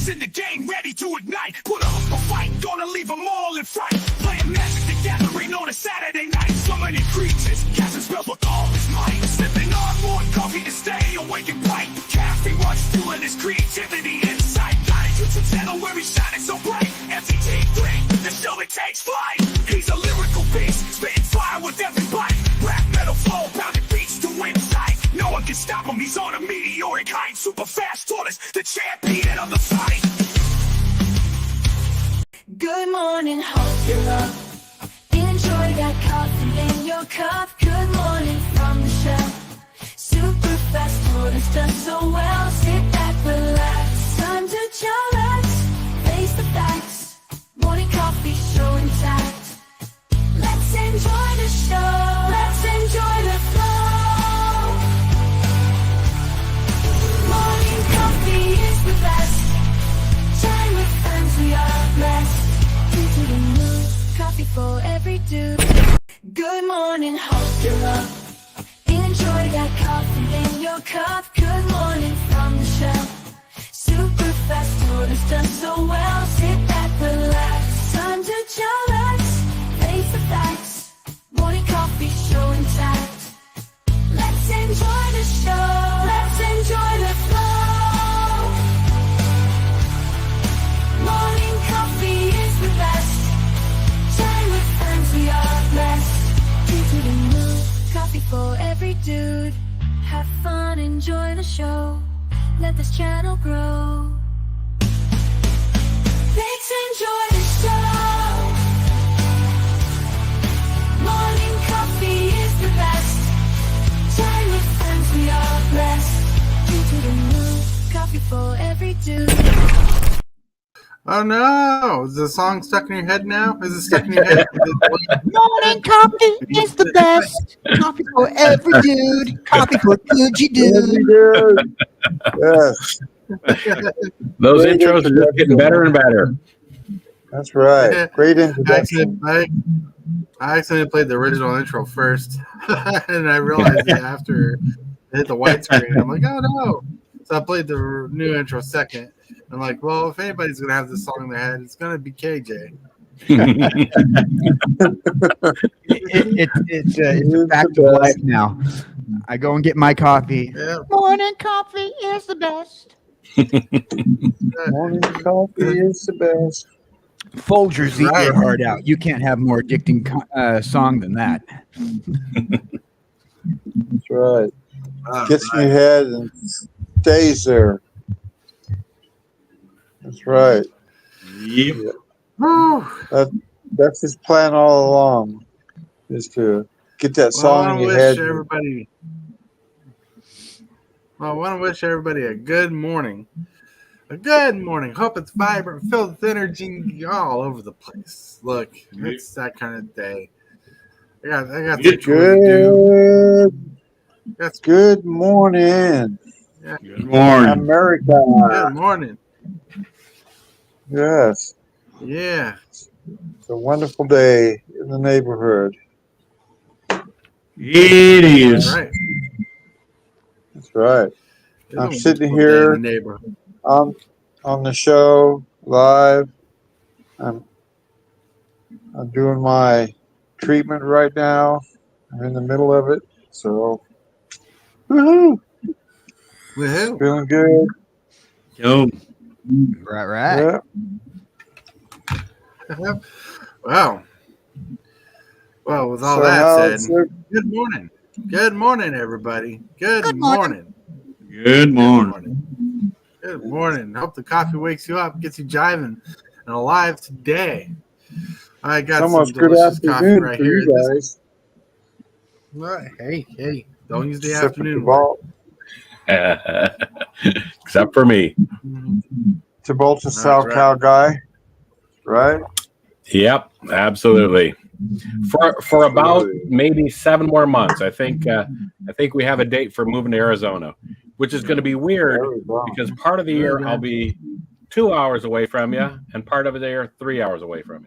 Greatest in the game, ready to ignite. Put up a fight, gonna leave them all in fright. Playing Magic the Gathering on a Saturday night. Summoning creatures, casting spells with all his might. Sipping on more coffee to stay awake and bright. Caffeine runs fueling his creativity inside. Got a YouTube channel where he's shining so bright. MTG 3, the show that takes flight. He's a lyrical beast, spitting fire with every bite. Rap metal flow, pounding beats to win sight. No one can stop him, he's on a meteoric height. Super fast tortoise, the champion of the fight. Good morning, hope you're up. Enjoy that coffee in your cup. Good morning from the shelf. Super fast tortoise does so well. Sit back, relax, time to chillax. Face the facts, morning coffee show intact. Let's enjoy the show, let's enjoy the flow. Morning coffee is the best. Time with friends, we are blessed. Into the mood, coffee for every dude. Good morning, hope you're up. Enjoy that coffee in your cup. Good morning from the shelf. Super fast tortoise does so well. Sit back, relax, time to chillax. Face the facts, morning coffee show intact. Let's enjoy the show, let's enjoy the flow. Morning coffee is the best. Time with friends, we are blessed. Into the mood, coffee for every dude. Have fun, enjoy the show. Let this channel grow. Let's enjoy the show. Morning coffee is the best. Time with friends, we are blessed. Into the mood, coffee for every dude. Oh no! Is the song stuck in your head now? Is it stuck in your head? Morning coffee is the best. Coffee for every dude. Coffee for Gucci dude. Yes, Those intros are just getting better and better. that's right. Great introduction. I accidentally played the original intro first, and I realized it after it hit the white screen. I'm like, oh no! So I played the new intro second. I'm like, well, if anybody's gonna have this song in their head, it's gonna be KJ. It's a fact of life now. I go and get my coffee. Yeah. Morning coffee is the best. Morning coffee is the best. Folgers eat Right. your heart out. You can't have more addicting song than that. That's right. Oh, Gets in your head and stays there. That's right. Yep. Whew. That's his plan all along, is to get that Well, I song in want your to head. wish everybody a good morning. A good morning. Hope it's vibrant, filled with energy all over the place. Look, it's that kind of day. I got some chores to do. That's Good morning, Good morning. America. good morning. Yes, Yeah. it's a wonderful day in the neighborhood. It is. All right. That's right. It's I'm a sitting wonderful day here. in the neighborhood. On the show live. I'm doing my treatment right now. I'm in the middle of it, so woohoo! Woohoo. Feeling good. Yo. Right. Yeah. Wow. Well, with all So that how's said, good morning. Good morning, everybody. Good morning. Good morning. Good morning. Hope the coffee wakes you up, gets you jiving and alive today. I got It's some almost good delicious coffee afternoon right for here. you guys. Hey, don't use the Except for afternoon word. Except for me. Tabolt's a That's South right. Cal guy, right? Yep, absolutely. For about Absolutely. maybe 7 more months, I think we have a date for moving to Arizona, which is going to be weird There we go. because part of the year I'll be 2 hours away from you, and part of the year 3 hours away from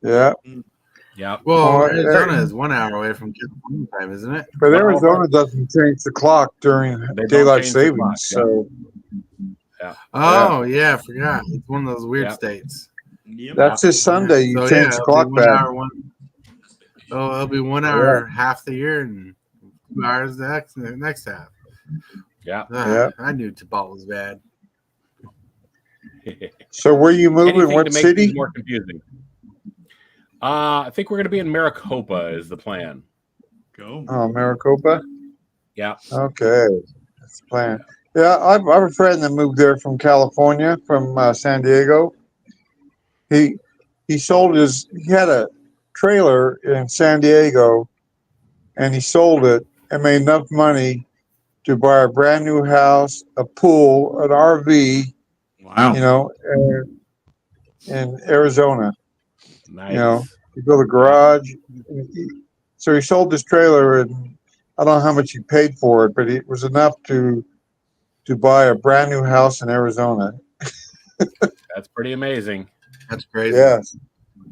you. Yeah, Yep. Well, Oh, Arizona is 1 hour away from California time, isn't it? but Well, Arizona doesn't change the clock during They don't daylight change the clock, savings, so Yeah. Oh yeah, I forgot. It's one of those weird Yeah. states. Yep. That's this Sunday. You So change the it'll clock be back. it'll be 1 hour half the year and 2 hours the next half. Yeah. Yeah. I knew Tibalt was bad. So where you moving? Anything What to make city? things more confusing. I think we're going to be in Maricopa is the plan. Go. Oh, Maricopa. Yeah. Okay, that's the plan. Yeah, I have a friend that moved there from California, from San Diego. He sold his. He had a trailer in San Diego, and he sold it and made enough money to buy a brand new house, a pool, an RV. Wow. You know, in Arizona. Nice. You know, he built a garage. So he sold this trailer, and I don't know how much he paid for it, but it was enough to buy a brand new house in Arizona. That's pretty amazing. That's crazy. Yes,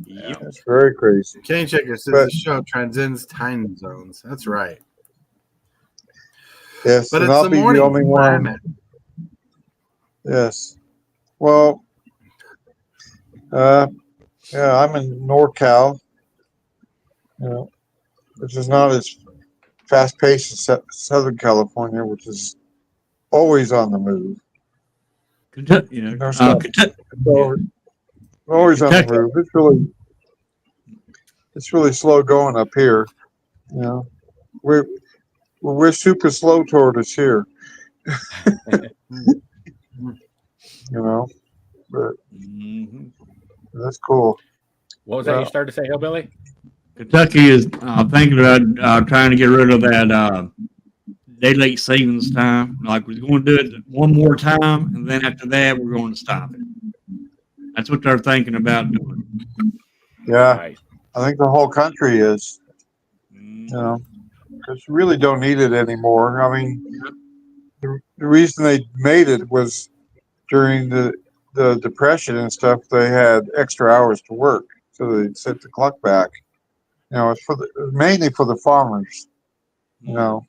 Yep. that's very crazy. Cane Checker says But- the show transcends time zones. That's right. Yes, But and it's I'll the be morning the only where I'm one. at. Yes. Well, yeah, I'm in NorCal, you know, which is not as fast paced as Southern California, which is always on the move. Kentucky, you know, No stop. Kentucky. It's always on the Kentucky. move. It's really slow going up here. You know, we're super slow toward us here. You know, but Mm-hmm. that's cool. What was that you started to say, Hillbilly? Kentucky is thinking about trying to get rid of that daylight savings time. Like we're going to do it one more time, and then after that, we're going to stop it. That's what they're thinking about doing. Yeah, Nice. I think the whole country is. Mm-hmm. You know, because you really don't need it anymore. I mean, the reason they made it was during the Depression and stuff. They had extra hours to work, so they set the clock back. You know, it's mainly for the farmers. You know,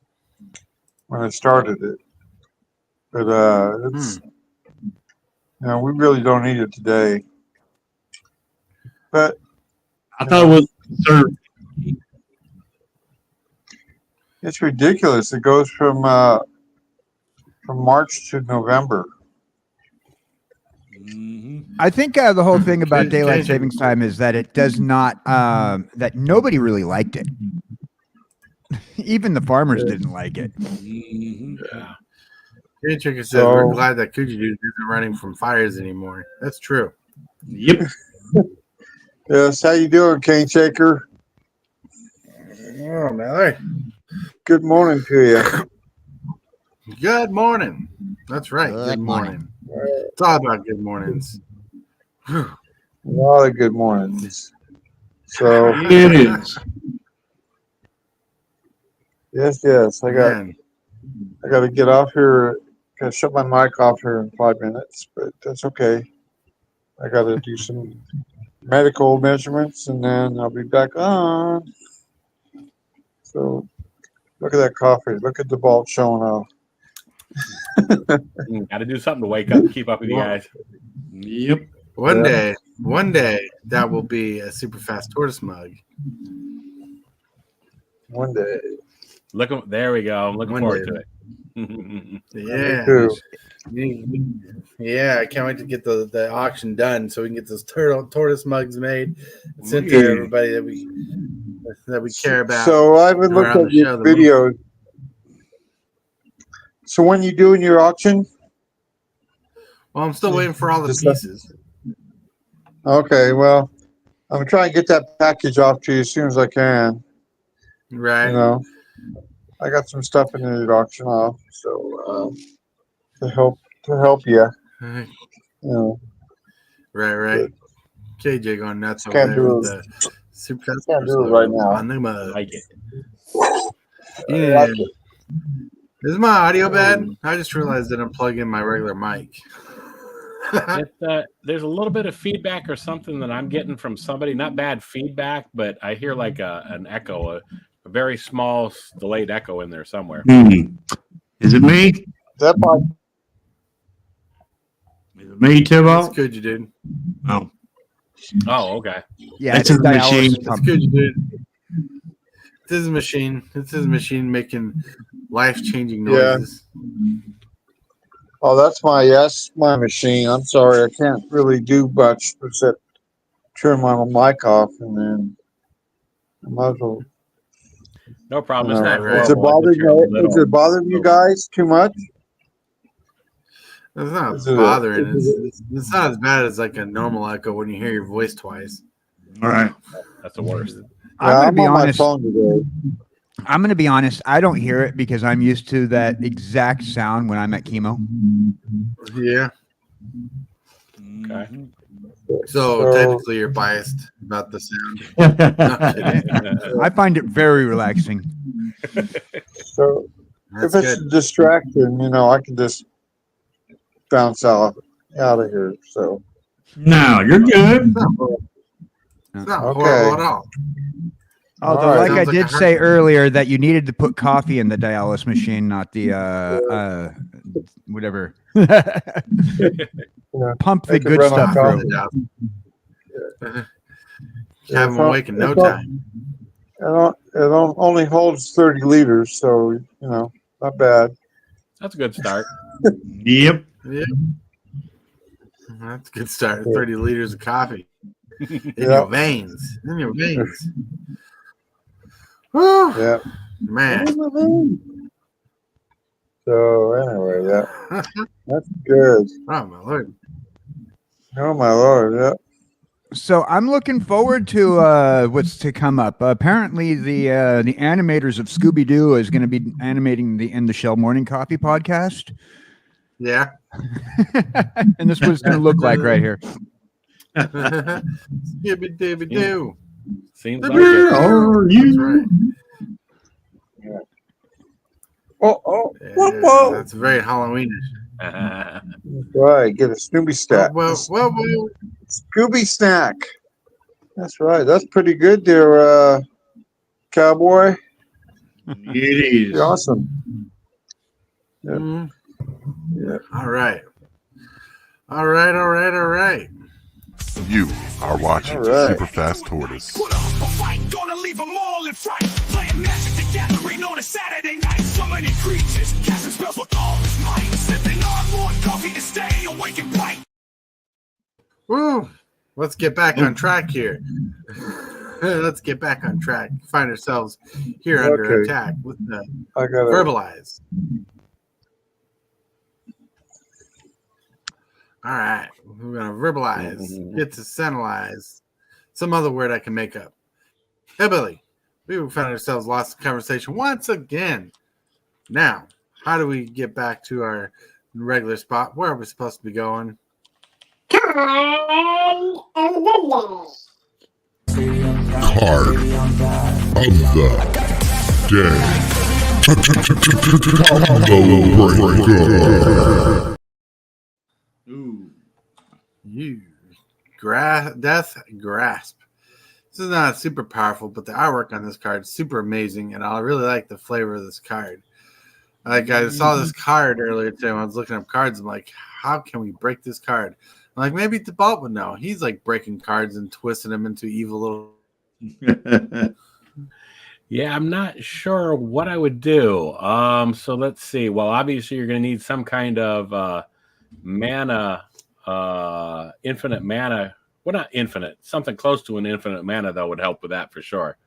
when they started it, but it's you know, we really don't need it today. But I thought it was conservative. it's ridiculous. It goes from March to November. Mm-hmm. I think the whole thing about Change- daylight change it. savings time is that it does not, that nobody really liked it. Even the farmers didn't like it. Mm-hmm. Yeah. Cane Checker says So- we're glad that Coogee Dude isn't running from fires anymore. That's true. Yep. Yes, how you doing, Cane Shaker? Oh, Mallory. Good morning to you. Good morning. That's right. Good Good morning. It's all about good mornings. A lot of good mornings. So It is. yes, I Man, got to get off here. Got to shut my mic off here in 5 minutes, but that's okay. I got to do some medical measurements, and then I'll be back on. So look at that coffee. Look at the ball showing off. Got to do something to wake up and keep up with you guys. Yep. one Yeah. day, that will be a super fast tortoise mug. One day. There we go. I'm looking One forward day. to it. Yeah. Too. Yeah, I can't wait to get the auction done so we can get those tortoise mugs made and sent to Yeah. everybody that we care about. So I haven't looked around at the your show the videos. So when you doing your auction? Well, I'm still waiting for all the Just- pieces. Okay, well, I'm trying to get that package off to you as soon as I can. Right. You know, I got some stuff in the auction off, so to help you. You know, Right. KJ going nuts over Can't there do with it. the super fast Can't do tortoise it right logo now. on the mug. Like it. Yeah. Is my audio bad? I just realized that I'm plugging my regular mic. There's a little bit of feedback or something that I'm getting from somebody. Not bad feedback, but I hear like an echo, a very small delayed echo in there somewhere. Is it me? That might Is it me, That's Tibble? good, you did. Oh, Oh, okay. Yeah, That's it's his machine. dialysis That's pump. good, you did. This is a machine. This is a machine making life-changing Yeah. noises. Oh, that's my machine. I'm sorry, I can't really do much except turn my mic off, and then I might as well. No problem. It's You know, not Right. is it horrible. I bothering just hear a you? Is little. it bothering you guys too much? It's not Is it? bothering. Is it It's not as bad as like a normal echo when you hear your voice twice. All right. That's the worst. I'm gonna I'm be on honest. my phone today. I'm gonna be honest. I don't hear it because I'm used to that exact sound when I'm at chemo. Yeah. Okay. So technically, you're biased about the sound. No kidding. I find it very relaxing. So That's if it's good. a distraction, I can just bounce out of here. So No, you're good. It's not Okay. horrible at all. Although, All right. like I Sounds like a did heart- say earlier, that you needed to put coffee in the dialysis machine, not the whatever. Pump the Make it good run on stuff coffee. through. Have them awake in no time. It only holds 30 liters, so not bad. That's a good start. Yep. Yeah. That's a good start. 30 liters of coffee in Yeah. your veins. In your veins. Whew. Yeah. Man. So anyway, yeah, that's good. Oh my lord. Oh my lord, yeah. So I'm looking forward to what's to come up. Apparently, the animators of Scooby Doo is going to be animating the In the Shell Morning Coffee podcast, Yeah. and this is what it's going to look like right here. Skibby dibby doo. Seems like it. Are That's you? right. Oh, Yeah, whoa. that's very Halloweenish. That's right. Get a Scooby snack. Well. Scooby snack. That's right. That's pretty good there, cowboy. It is. Pretty awesome. Yeah. Mhm. Yeah. All right. All right. You are watching All right. Super Fast Tortoise. Put up a fight, gonna leave them all in fright. Playing Magic the Gathering on a Saturday night. Summoning creatures, casting spells with all his might. Sipping on more coffee to stay awake and bright. Woo. Let's get back on track here. Let's get back on track. Find ourselves here under Okay. attack with the I got it. verbalize. All right. We're going to verbalize, get to centralize. Some other word I can make up. Hey, Billy. We found ourselves lost in conversation once again. Now, how do we get back to our regular spot? Where are we supposed to be going? Card of the day. Combo breaker. Ooh. You Death Grasp. This is not super powerful, but the artwork on this card is super amazing, and I really like the flavor of this card. Like I saw this card earlier today when I was looking up cards. I'm like, how can we break this card? I'm like, maybe DeBalt would know. He's like breaking cards and twisting them into evil little. Yeah, I'm not sure what I would do. So let's see. Well, obviously you're going to need some kind of mana, infinite mana. Well, not infinite. Something close to an infinite mana though would help with that for sure.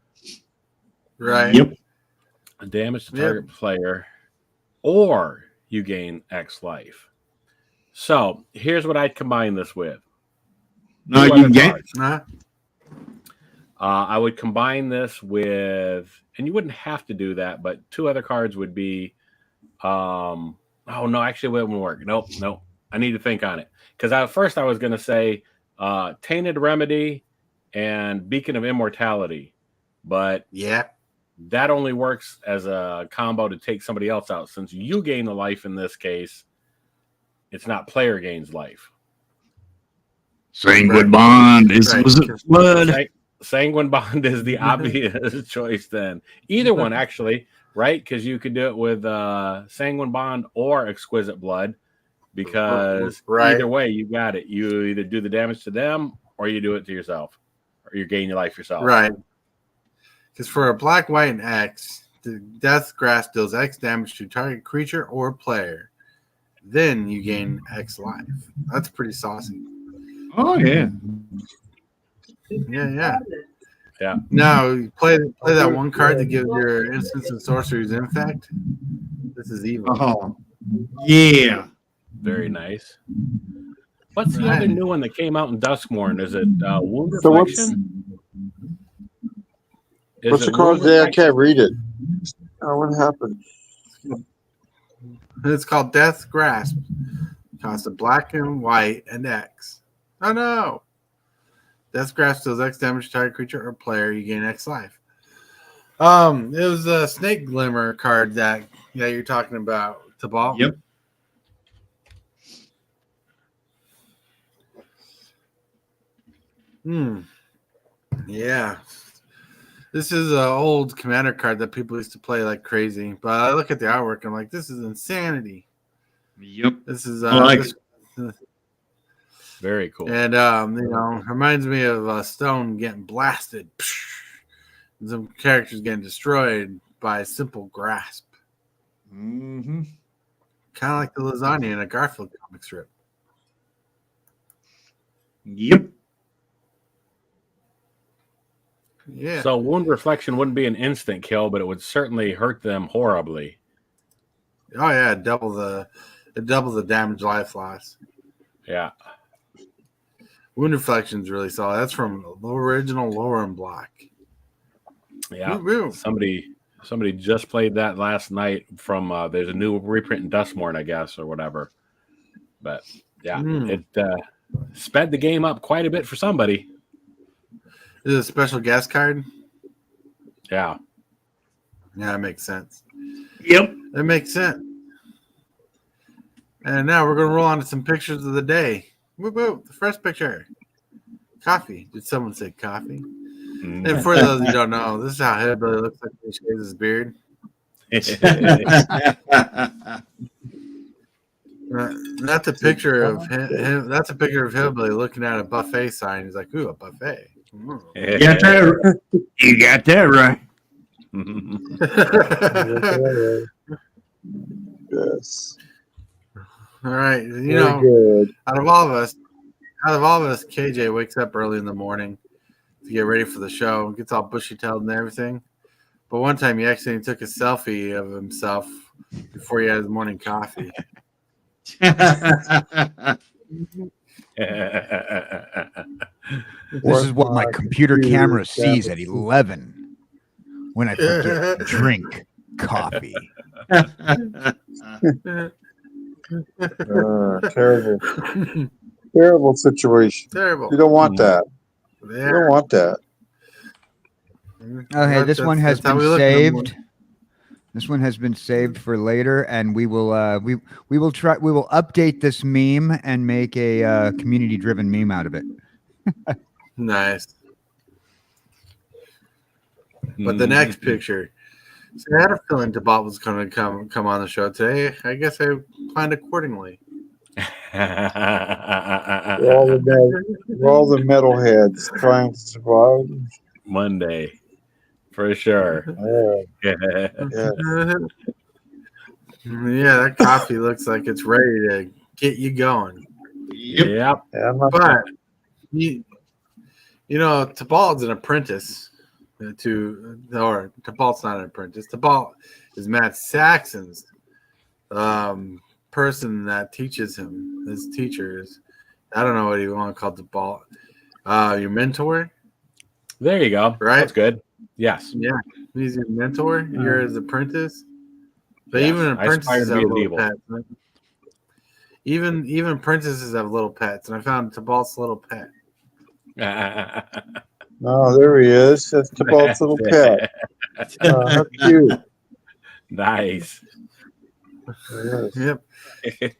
Right. Yep. Damage to target player, or you gain X life. So here's what I'd combine this with. No, Two you other get. cards. Huh? I would combine this with, and you wouldn't have to do that, but two other cards would be, oh no, actually it wouldn't work. Nope. I need to think on it. Because at first I was going to say Tainted Remedy and Beacon of Immortality, but Yeah. that only works as a combo to take somebody else out. Since you gain the life in this case, it's not player gains life. Sanguine Right. Bond is Right. was it blood? Sanguine Bond is the obvious choice then. Either one, actually, right? Because you could do it with Sanguine Bond or Exquisite Blood. because Right. either way, you got it. You either do the damage to them or you do it to yourself, or you gain your life yourself. Right. Because for a black, white, and X, the Death Grasp deals X damage to target creature or player. Then you gain X life. That's pretty saucy. Oh yeah. Yeah. Yeah. Now, you play that one card that gives your instants and sorceries infect. This is evil. Oh yeah. Very nice. What's the Right. other new one that came out in Duskmorn? Is it Wound So what's- Reflection? Is What's it the card Wound there? I Reflection? can't read it. Oh, what happened? It's called Death Grasp. Costs a black and white and X. Oh no! Death Grasp deals X damage to target creature or player. You gain X life. It was a Snake Glimmer card that you're talking about, Tabal. Yep. Yeah. This is an old commander card that people used to play like crazy. But I look at the artwork and I'm like, this is insanity. Yep. This is I like Very cool. and reminds me of Stone getting blasted. And some characters getting destroyed by a simple grasp. Mm-hmm. Kind of like the lasagna in a Garfield comic strip. Yep. Yeah. So Wound Reflection wouldn't be an instant kill, but it would certainly hurt them horribly. Oh yeah, double the damage life loss. Yeah. Wound Reflection's really solid. That's from the original Lauren block. Yeah. Woo-woo. Somebody just played that last night from there's a new reprint in Dustmorn, I guess, or whatever. But yeah, it sped the game up quite a bit for somebody. Is it a special guest card? Yeah. Yeah, that makes sense. Yep. That makes sense. And now we're gonna roll on to some pictures of the day. Woo woo! The first picture. Coffee. Did someone say coffee? Mm. And for those who don't know, this is how Hillbilly looks like when he shaves his beard. That's a picture of him. That's a picture of Hillbilly looking at a buffet sign. He's like, "Ooh, a buffet." You got that, you got that right. Yes. All right, Very good. out of all of us, KJ wakes up early in the morning to get ready for the show. Gets all bushy-tailed and everything. But one time he actually took a selfie of himself before he had his morning coffee. This is what my computer camera sees at 11 when I forget to drink coffee. Terrible. Terrible situation. Terrible. You don't want that. Yeah. You don't want that. Oh, hey, this one has that's how been we look in the morning. saved. This one has been saved for later, and we will update this meme and make a community-driven meme out of it. Nice. But the next picture. So I had a feeling Tabot was going to come on the show today. I guess I planned accordingly. We're all the metalheads trying to survive. Monday, for sure. Yeah. Yeah, that coffee looks like it's ready to get you going. Yep. Yep. Yeah, I'm not But Tabalt's an apprentice or Tabalt's not an apprentice. Tabalt is Matt Saxon's person that teaches him. His teachers. I don't know what you want to call Tabalt. Your mentor, There you go. Right? That's good. Yes. yeah, he's your mentor. You're his apprentice. But Yes, even I aspire apprentices to have be his little evil. pets. Even apprentices have little pets, and I found Tabalt's little pet. Oh, there he is. That's Tabalt's little pet. Oh, how cute. Nice. Yes. Yep.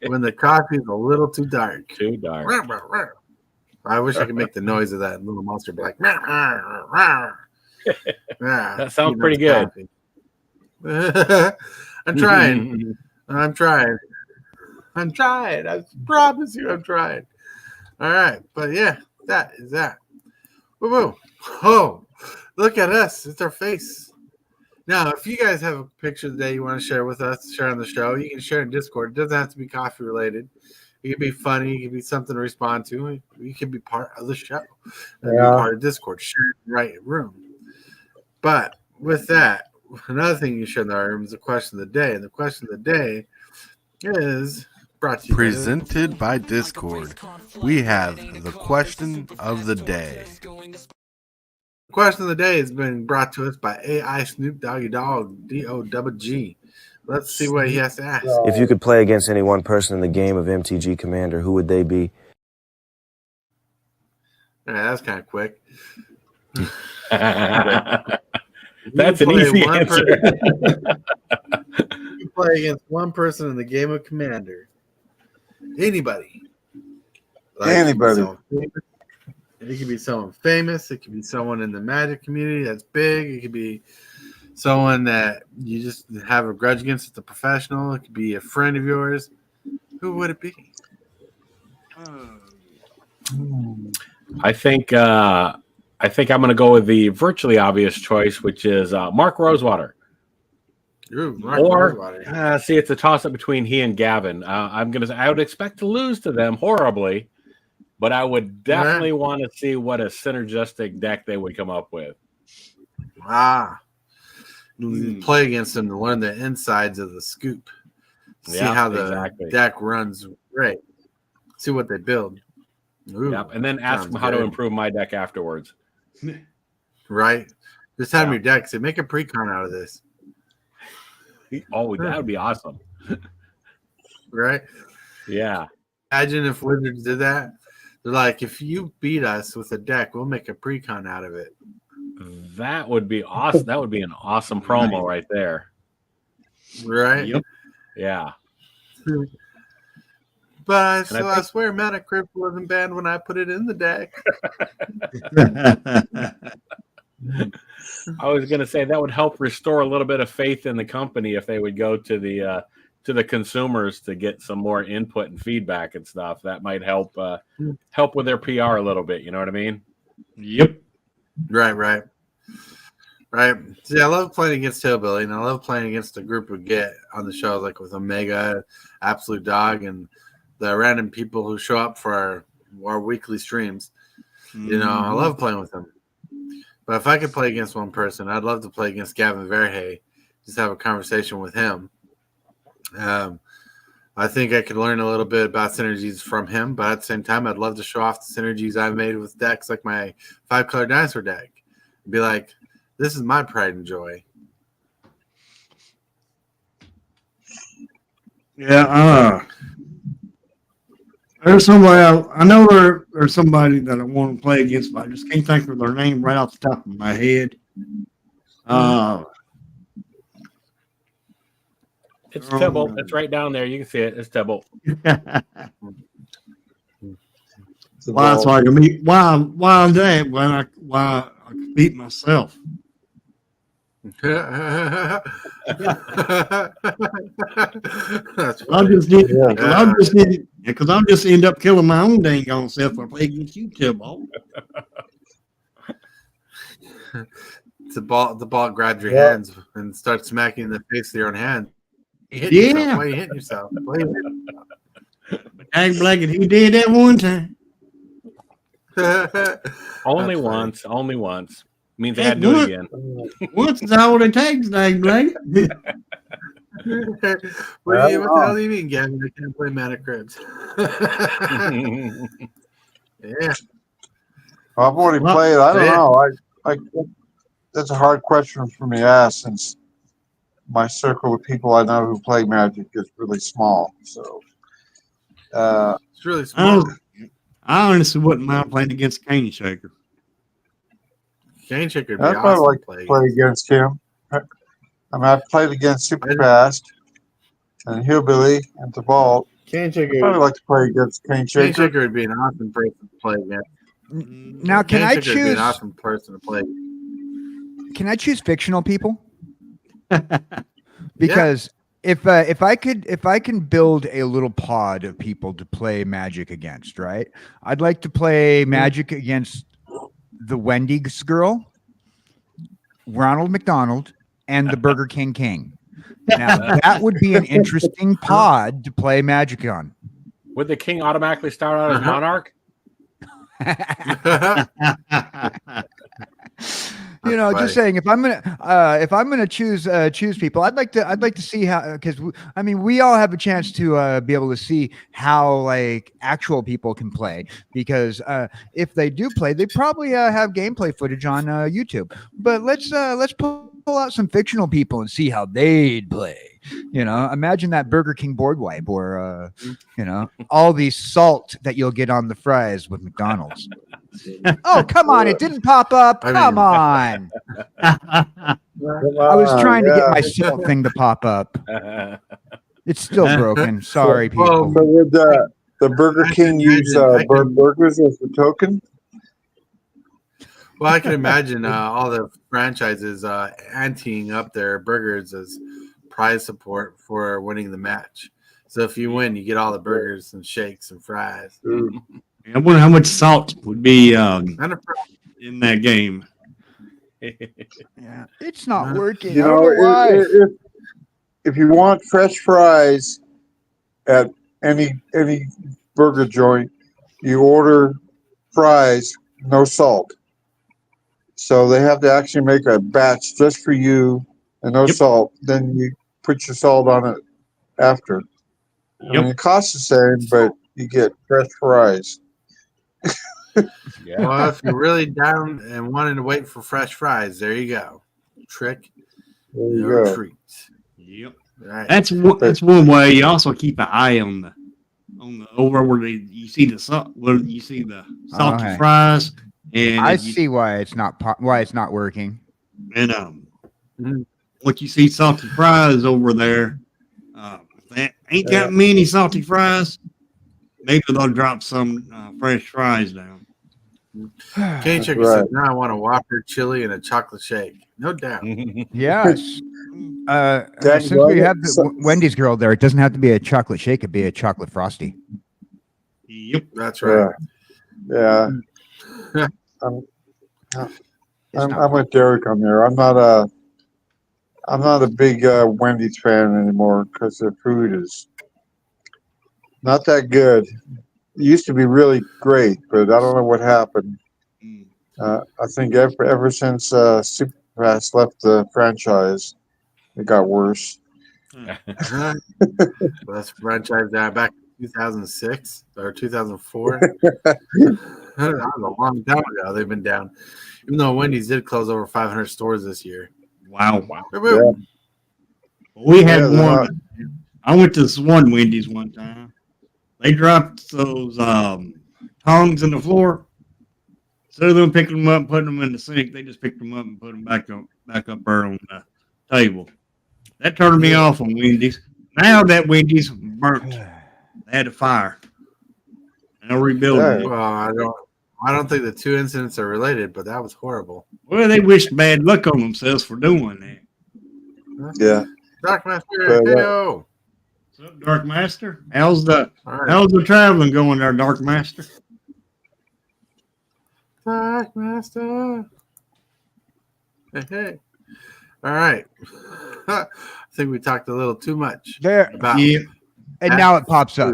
When the coffee's a little too dark. Too dark. I wish I could make the noise of that little monster, be like. That sounds pretty good. I'm trying. I'm trying. I'm trying. I promise you I'm trying. All right. But yeah, that is that. Woo woo. Oh, look at us. It's our face. Now, if you guys have a picture of the day you want to share with us, share on the show, you can share in Discord. It doesn't have to be coffee related. It can be funny. It can be something to respond to. You can be part of the show. Be part of Discord. Share it in the right room. But with that, another thing you share in the right room is the question of the day. And the question of the day is brought to you Presented by Discord. We have the question of the day. The question of the day has been brought to us by AI Snoop Doggy Dog, D-O-G-G. Let's see what he has to ask. If you could play against any one person in the game of MTG Commander, who would they be? All right, that's kind of quick. That's an easy answer. You play against one person in the game of Commander. Anybody. Anybody. It could be someone famous. It could be someone in the Magic community that's big. It could be someone that you just have a grudge against. It's a professional. It could be a friend of yours. Who would it be? I think I'm going to go with the virtually obvious choice, which is Mark Rosewater. Ooh, Mark Or Rosewater. see, it's a toss-up between he and Gavin. I would expect to lose to them horribly, but I would definitely want to see what a synergistic deck they would come up with. Play against them to learn the insides of the scoop. See how the deck runs. Right. See what they build. Ooh, yep. And then ask them how to improve my deck afterwards. Right. Just have your deck. Say, make a pre-con out of this. Oh, that would be awesome. Right? Yeah. Imagine if Wizards did that. They're like, if you beat us with a deck, we'll make a pre-con out of it. That would be awesome. That would be an awesome promo right there. Right? Yep. Yeah. But I swear Mana Crypt wasn't banned when I put it in the deck. I was going to say that would help restore a little bit of faith in the company if they would go to the consumers to get some more input and feedback and stuff. That might help with their PR a little bit. You know what I mean? Yep. Right. See, I love playing against Hillbilly, and I love playing against the group we get on the show, like with Omega, Absolute Dog, and the random people who show up for our weekly streams. You know, I love playing with them. But if I could play against one person, I'd love to play against Gavin Verhey, just have a conversation with him. I think I could learn a little bit about synergies from him, but at the same time, I'd love to show off the synergies I've made with decks like my 5-color dinosaur deck. Be like, this is my pride and joy. Yeah. There's somebody I know there's somebody that I want to play against, but I just can't think of their name right off the top of my head. It's Tibble. It's right down there. You can see it. It's Tibble. Why so I can beat why that when I can beat myself. That's I'm just because I'm just end up killing my own dang on self if I play against you, Tibble. The ball grabs your hands and starts smacking in the face of your own hand. You hit yourself. Why are you hitting yourself? Dang blanket, he did that one time. Only once. Means I had to do it again. Once is all it takes, dang blanket. What the hell do you mean, Gavin? I can't play Mana Crypt. Yeah. I've already played. I don't know. I that's a hard question for me to ask since my circle of people I know who play Magic is really small. So it's really small. I honestly wouldn't mind playing against Cane Shaker. Cane Shaker would be I'd awesome probably like to to play against him. I mean, I've played against Superfast and Hillbilly and the Vault. Cane Shaker. I'd probably like to play against Cane Shaker. Cane Shaker would be an awesome person to play against. Now, can I Cane Shaker would be choose? an awesome person to play. Can I choose fictional people? Because if I can build a little pod of people to play Magic against, right? I'd like to play Magic against the Wendy's girl, Ronald McDonald, and the Burger King King. Now that would be an interesting pod to play Magic on. Would the king automatically start out as monarch? You know, just saying, if I'm gonna choose people, I'd like to see how, because I mean, we all have a chance to be able to see how like actual people can play, because if they do play, they probably have gameplay footage on YouTube. But let's pull out some fictional people and see how they'd play. You know, imagine that Burger King board wipe, or you know, all the salt that you'll get on the fries with McDonald's. Oh, come on. It didn't pop up. Come on. I was trying to get my salt thing to pop up. It's still broken. Sorry, people. So would the Burger King use burgers as a token? Well, I can imagine all the franchises anteing up their burgers as prize support for winning the match. So if you win, you get all the burgers and shakes and fries. I wonder how much salt would be in that game. Yeah, it's not working. You I don't know why. If you want fresh fries at any burger joint, you order fries, no salt. So they have to actually make a batch just for you and no salt. Then you put your salt on it after. I mean, it costs the same, but you get fresh fries. Well, if you're really down and wanting to wait for fresh fries, there you go. Trick or treat. Yep. Right. That's one way. You also keep an eye on the over where you see the salt, where you see the salty fries, and I see why it's not working. And what you see salty fries over there, that ain't got many salty fries. Maybe they'll drop some fresh fries down. Kenny Chicken said, now I want a Whopper, chili, and a chocolate shake. No doubt. Yes. Since we have the Wendy's girl there, it doesn't have to be a chocolate shake. It'd be a chocolate frosty. Yep. That's right. Yeah. I'm with Derek on there. I'm not a big Wendy's fan anymore because their food is not that good. It used to be really great, but I don't know what happened. I think ever since Superfast left the franchise, it got worse. That's franchise back in 2006 or 2004. That was a long time ago. They've been down. Even though Wendy's did close over 500 stores this year. Wow. Yeah. We had one. I went to this one Wendy's one time. They dropped those tongs in the floor. Instead of them picking them up and putting them in the sink, they just picked them up and put them back up there on the table. That turned me off on Wendy's. Now that Wendy's burnt, they had a fire. And they're rebuilding it. Well, I don't think the two incidents are related, but that was horrible. Well, they wished bad luck on themselves for doing that. Yeah. Dark Master, hey-o. What's up, Dark Master? How's the traveling going there, Dark Master? Dark Master. Hey. All right. I think we talked a little too much about and now it pops up.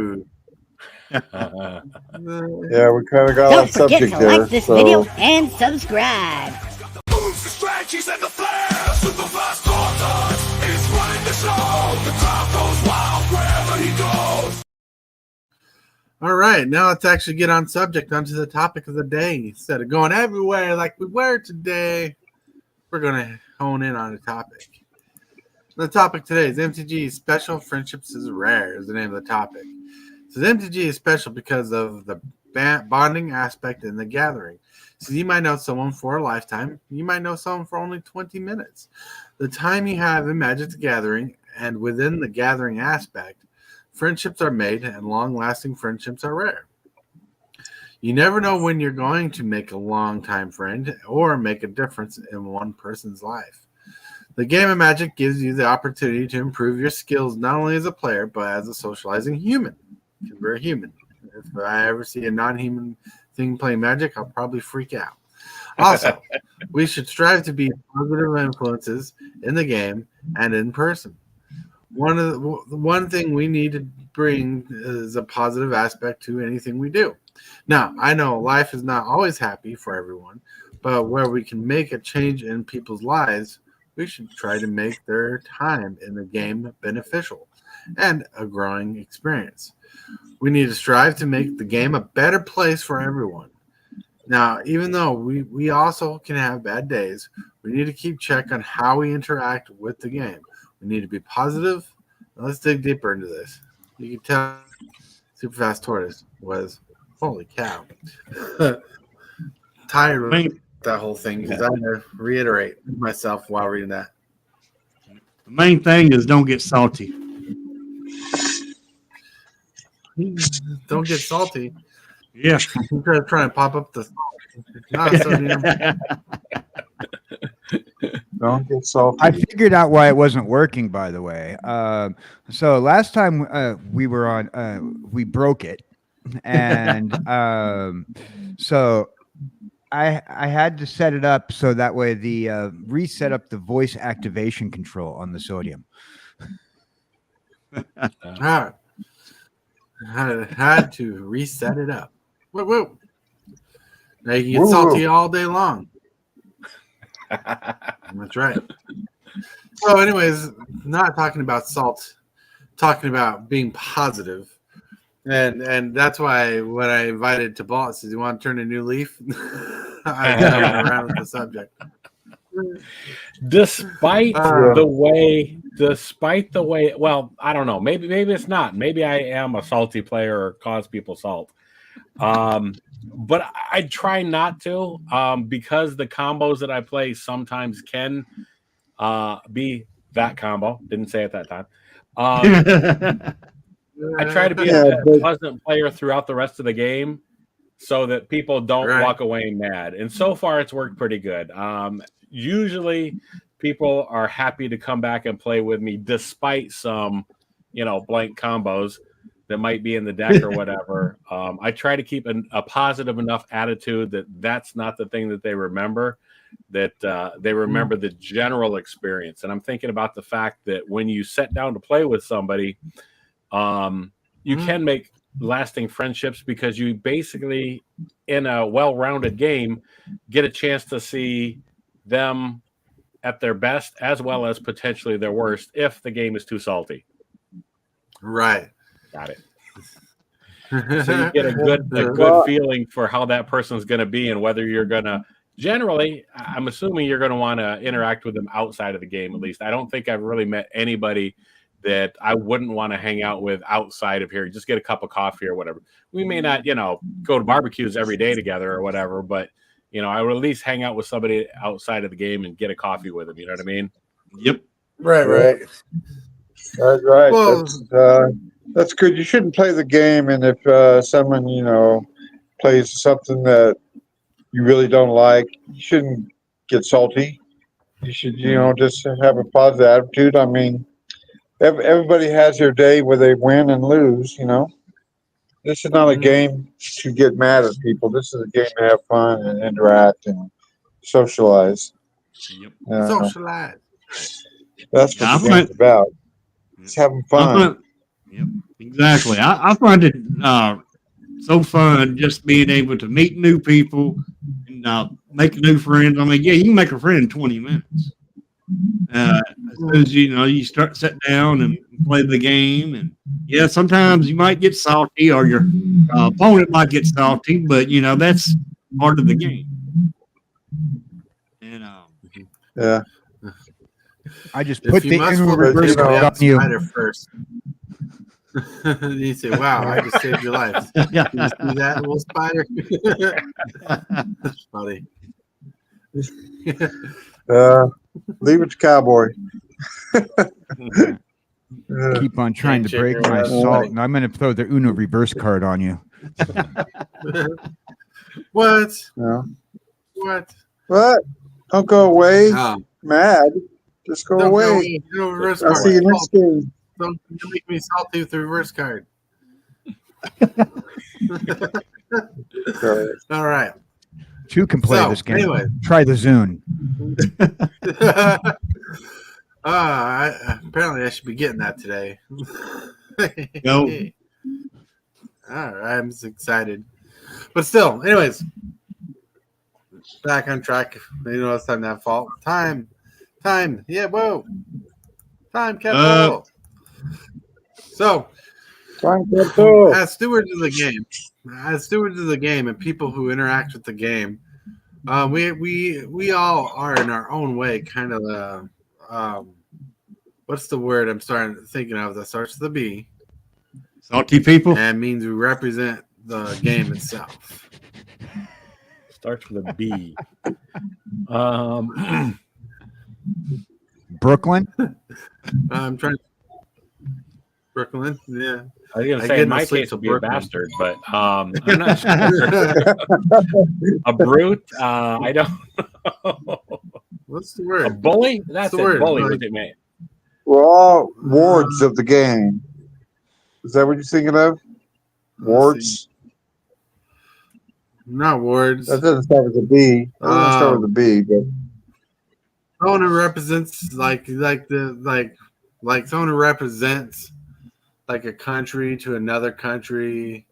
Yeah, we kind of got Don't off subject forget to there. like this video and subscribe. Moves, the strategies, and the flair. Super fast content is running the show. The crowd goes wild wherever he goes. All right, now let's actually get on subject, onto the topic of the day. Instead of going everywhere like we were today, we're going to hone in on a topic. The topic today is MTG Special Friendships is Rare is the name of the topic. So MTG is special because of the bonding aspect in the gathering. So you might know someone for a lifetime. You might know someone for only 20 minutes. The time you have in Magic the Gathering and within the gathering aspect, friendships are made and long-lasting friendships are rare. You never know when you're going to make a long-time friend or make a difference in one person's life. The game of Magic gives you the opportunity to improve your skills not only as a player, but as a socializing human. Because we're a human. If I ever see a non-human thing playing Magic, I'll probably freak out. Also, we should strive to be positive influences in the game and in person. One thing we need to bring is a positive aspect to anything we do. Now, I know life is not always happy for everyone, but where we can make a change in people's lives, we should try to make their time in the game beneficial and a growing experience. We need to strive to make the game a better place for everyone. Now, even though we also can have bad days, we need to keep check on how we interact with the game. We need to be positive. Now, let's dig deeper into this. You can tell Super Fast Tortoise was, holy cow, tired of that whole thing because I had to reiterate myself while reading that. The main thing is don't get salty. Don't get salty. Yeah. I'm trying to pop up the not sodium. Don't get salty. I figured out why it wasn't working, by the way. So last time we were on, we broke it. And so I had to set it up so that way the reset up the voice activation control on the sodium. Had to reset it up. Woo woo. Now you can get salty all day long. That's right. So, anyways, not talking about salt, talking about being positive. And that's why when I invited to Ball, says, "You want to turn a new leaf?" I got around with the subject. Despite the way, well, I don't know. Maybe it's not. Maybe I am a salty player or cause people salt. But I try not to because the combos that I play sometimes can be that combo. Didn't say it that time. I try to be a pleasant player throughout the rest of the game so that people don't walk away mad. And so far, it's worked pretty good. Usually, people are happy to come back and play with me despite some, blank combos that might be in the deck or whatever. I try to keep a positive enough attitude that that's not the thing that they remember, that they remember the general experience. And I'm thinking about the fact that when you sit down to play with somebody, you can make lasting friendships because you basically, in a well-rounded game, get a chance to see them at their best as well as potentially their worst if the game is too salty. Right. Got it. So you get a good feeling for how that person's going to be and whether you're going to generally, I'm assuming you're going to want to interact with them outside of the game. At least I don't think I've really met anybody that I wouldn't want to hang out with outside of here. Just get a cup of coffee or whatever. We may not, go to barbecues every day together or whatever, but I would at least hang out with somebody outside of the game and get a coffee with them. You know what I mean? Yep. Right. That's right. Well, that's good. You shouldn't play the game, and if someone plays something that you really don't like, you shouldn't get salty. You should just have a positive attitude. I mean, everybody has their day where they win and lose. This is not a game to get mad at people. This is a game to have fun and interact and socialize. Yep. Socialize. That's what the game's about. It's having fun. Yep, exactly. I find it so fun just being able to meet new people and make new friends. I mean, yeah, you can make a friend in 20 minutes. As soon as you start sit down and play the game, and sometimes you might get salty or your opponent might get salty, but that's part of the game. And I just put the reverse card on you first. You say, "Wow, I just saved your life." You see that little spider? That's funny. Leave it to Cowboy. Keep on trying to break my salt, and I'm going to throw the Uno reverse card on you. What? Yeah. What? What? Don't go away mad. Just go Don't away. go reverse I'll card. see you next game. Don't make me salty with the reverse card. All right. Two can play So, this game. anyway. Try the Zune. Apparently I should be getting that today. No. All right, I'm just excited. But still, anyways, back on track. You know it's time to have fault. Time. Yeah, whoa. Time capsule. So, as stewards of the game, and people who interact with the game, we all are in our own way kind of what's the word I'm thinking of that starts with a B? Salty people. And means we represent the game itself. Starts with a B. Brooklyn. I'm trying. Brooklyn, yeah. I was gonna say in my case it'll be Brooklyn. A bastard, but I'm not sure. A brute? I don't know. What's the word? A bully? That's the word. Bully, what it mean? We're all wards of the game. Is that what you're thinking of? Wards? Not wards. That doesn't start with a B. That doesn't start with a B, but someone who represents like someone who represents like a country to another country,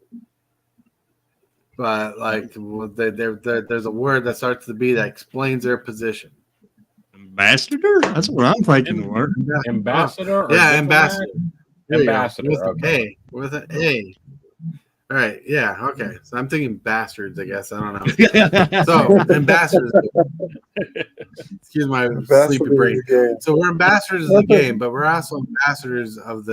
but like there's a word that starts with a B that explains their position. Ambassador? That's what I'm thinking the word. Ambassador? Yeah, ambassador. Ambassador. Okay. With an A. All right. Yeah. Okay. So I'm thinking bastards, I guess. I don't know. So ambassadors. Excuse my sleepy brain. So we're ambassadors of the game, but we're also ambassadors of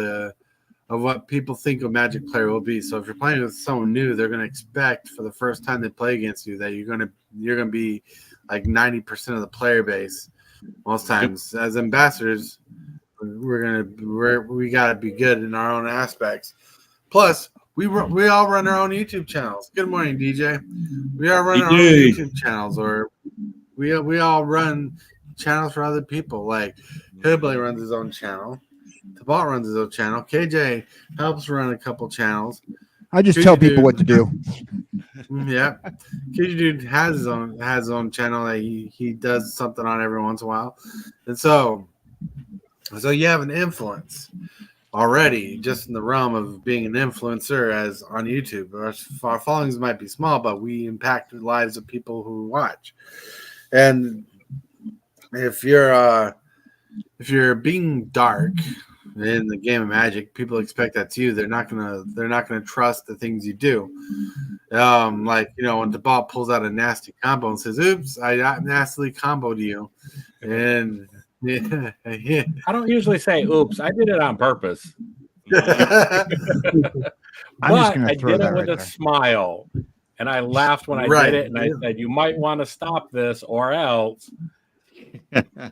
what people think a Magic player will be. So if you're playing with someone new, they're going to expect for the first time they play against you that you're going to be like 90% of the player base most times. As ambassadors, we got to be good in our own aspects. Plus, we all run our own YouTube channels. Good morning, DJ. We all run our own YouTube channels, or we all run channels for other people. Like Hillbilly runs his own channel. Tabalt runs his own channel. KJ helps run a couple channels. I just tell people what to do. Yeah, KJ Dude has his own channel that he does something on every once in a while, and so you have an influence already just in the realm of being an influencer as on YouTube. Our followings might be small, but we impact the lives of people who watch. And if you're being dark in the game of Magic, people expect that's you. They're not gonna trust the things you do. Like when the ball pulls out a nasty combo and says, "Oops, I nastily comboed you," and yeah. I don't usually say "oops." I did it on purpose. I'm just going to throw did that it with right a smile, and I laughed when I did it, and I said, "You might want to stop this, or else."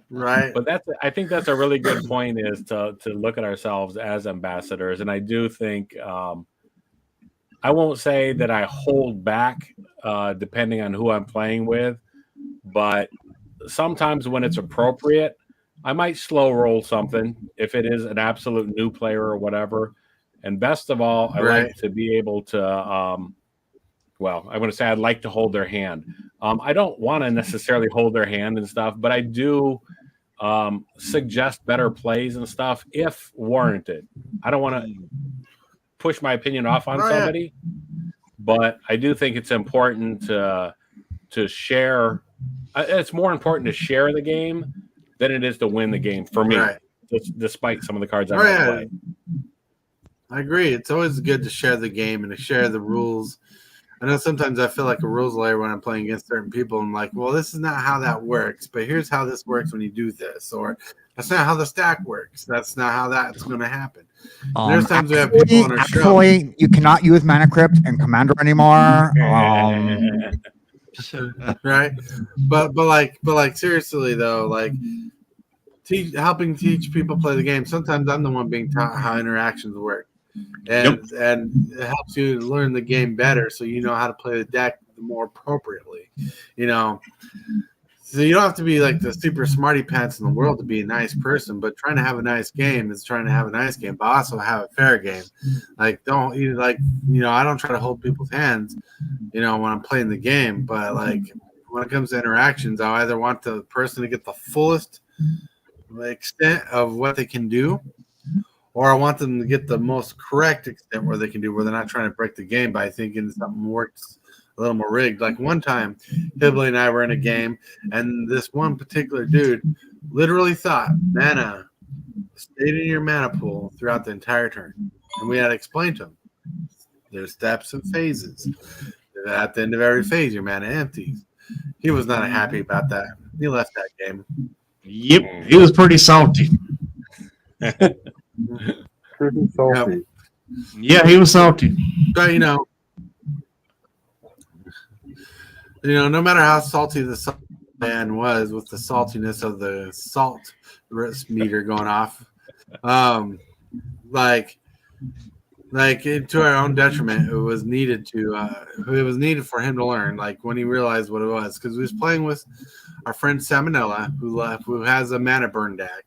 Right. But I think that's a really good point, is to look at ourselves as ambassadors, and I do think I won't say that I hold back depending on who I'm playing with, but sometimes when it's appropriate, I might slow roll something if it is an absolute new player or whatever. And best of all, I like to be able to, I'm going to say I'd like to hold their hand. I don't want to necessarily hold their hand and stuff, but I do suggest better plays and stuff if warranted. I don't want to push my opinion off on somebody, but I do think it's important to share. It's more important to share the game than it is to win the game for me, despite some of the cards I might play. I agree. It's always good to share the game and to share the rules. I know sometimes I feel like a rules lawyer when I'm playing against certain people. I'm like, well, this is not how that works, but here's how this works when you do this. Or that's not how the stack works. That's not how that's going to happen. There's times we have people on our show. You cannot use Mana Crypt and Commander anymore. Right. But like seriously though, like helping teach people play the game. Sometimes I'm the one being taught how interactions work. And it helps you learn the game better so you know how to play the deck more appropriately. So you don't have to be like the super smarty pants in the world to be a nice person, but trying to have a nice game is trying to have a nice game, but also have a fair game. Like don't you like I don't try to hold people's hands, when I'm playing the game, but like when it comes to interactions, I either want the person to get the fullest extent of what they can do, or I want them to get the most correct extent where they can do, where they're not trying to break the game by thinking something works a little more rigged. Like one time, Hibbley and I were in a game, and this one particular dude literally thought mana stayed in your mana pool throughout the entire turn. And we had to explain to him there's steps and phases. At the end of every phase, your mana empties. He was not happy about that. He left that game. Yep, he was pretty salty. Pretty salty. Yeah, he was salty. But no matter how salty the man was with the saltiness of the salt meter going off, like to our own detriment, it was needed for him to learn. Like when he realized what it was, because he was playing with our friend Salmonella, who has a mana burn deck.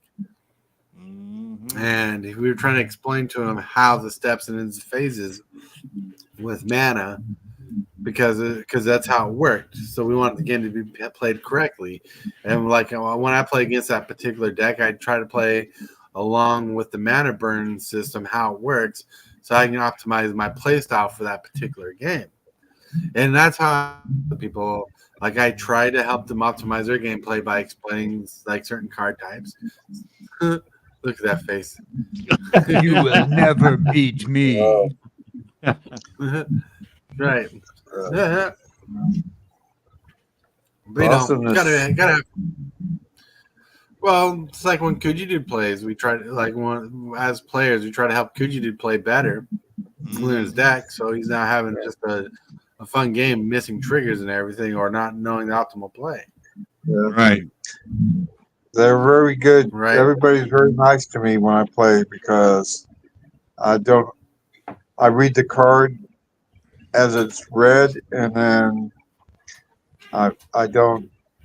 And we were trying to explain to him how the steps and his phases with mana, because that's how it worked. So we wanted the game to be played correctly. And like when I play against that particular deck, I try to play along with the mana burn system, how it works, so I can optimize my play style for that particular game. And that's how people I try to help them optimize their gameplay by explaining like certain card types. Look at that face. You will never beat me. Right. But gotta. Well, it's like when Kujidu plays, we try to as players, we try to help Kujidu play better, clear his deck, so he's not having just a fun game, missing triggers and everything, or not knowing the optimal play. Yeah. Right. They're very good. Right. Everybody's very nice to me when I play because I read the card as it's read, and then I'm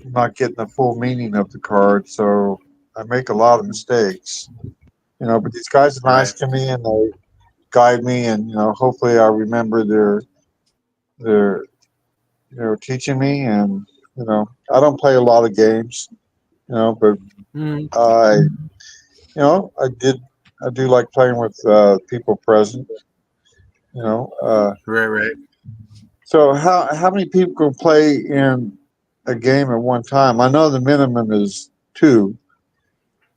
not getting the full meaning of the card, so I make a lot of mistakes. But these guys are nice to me, and they guide me, and hopefully I remember their teaching me, and I don't play a lot of games, but I do like playing with people present, Right. So how many people can play in a game at one time? I know the minimum is 2.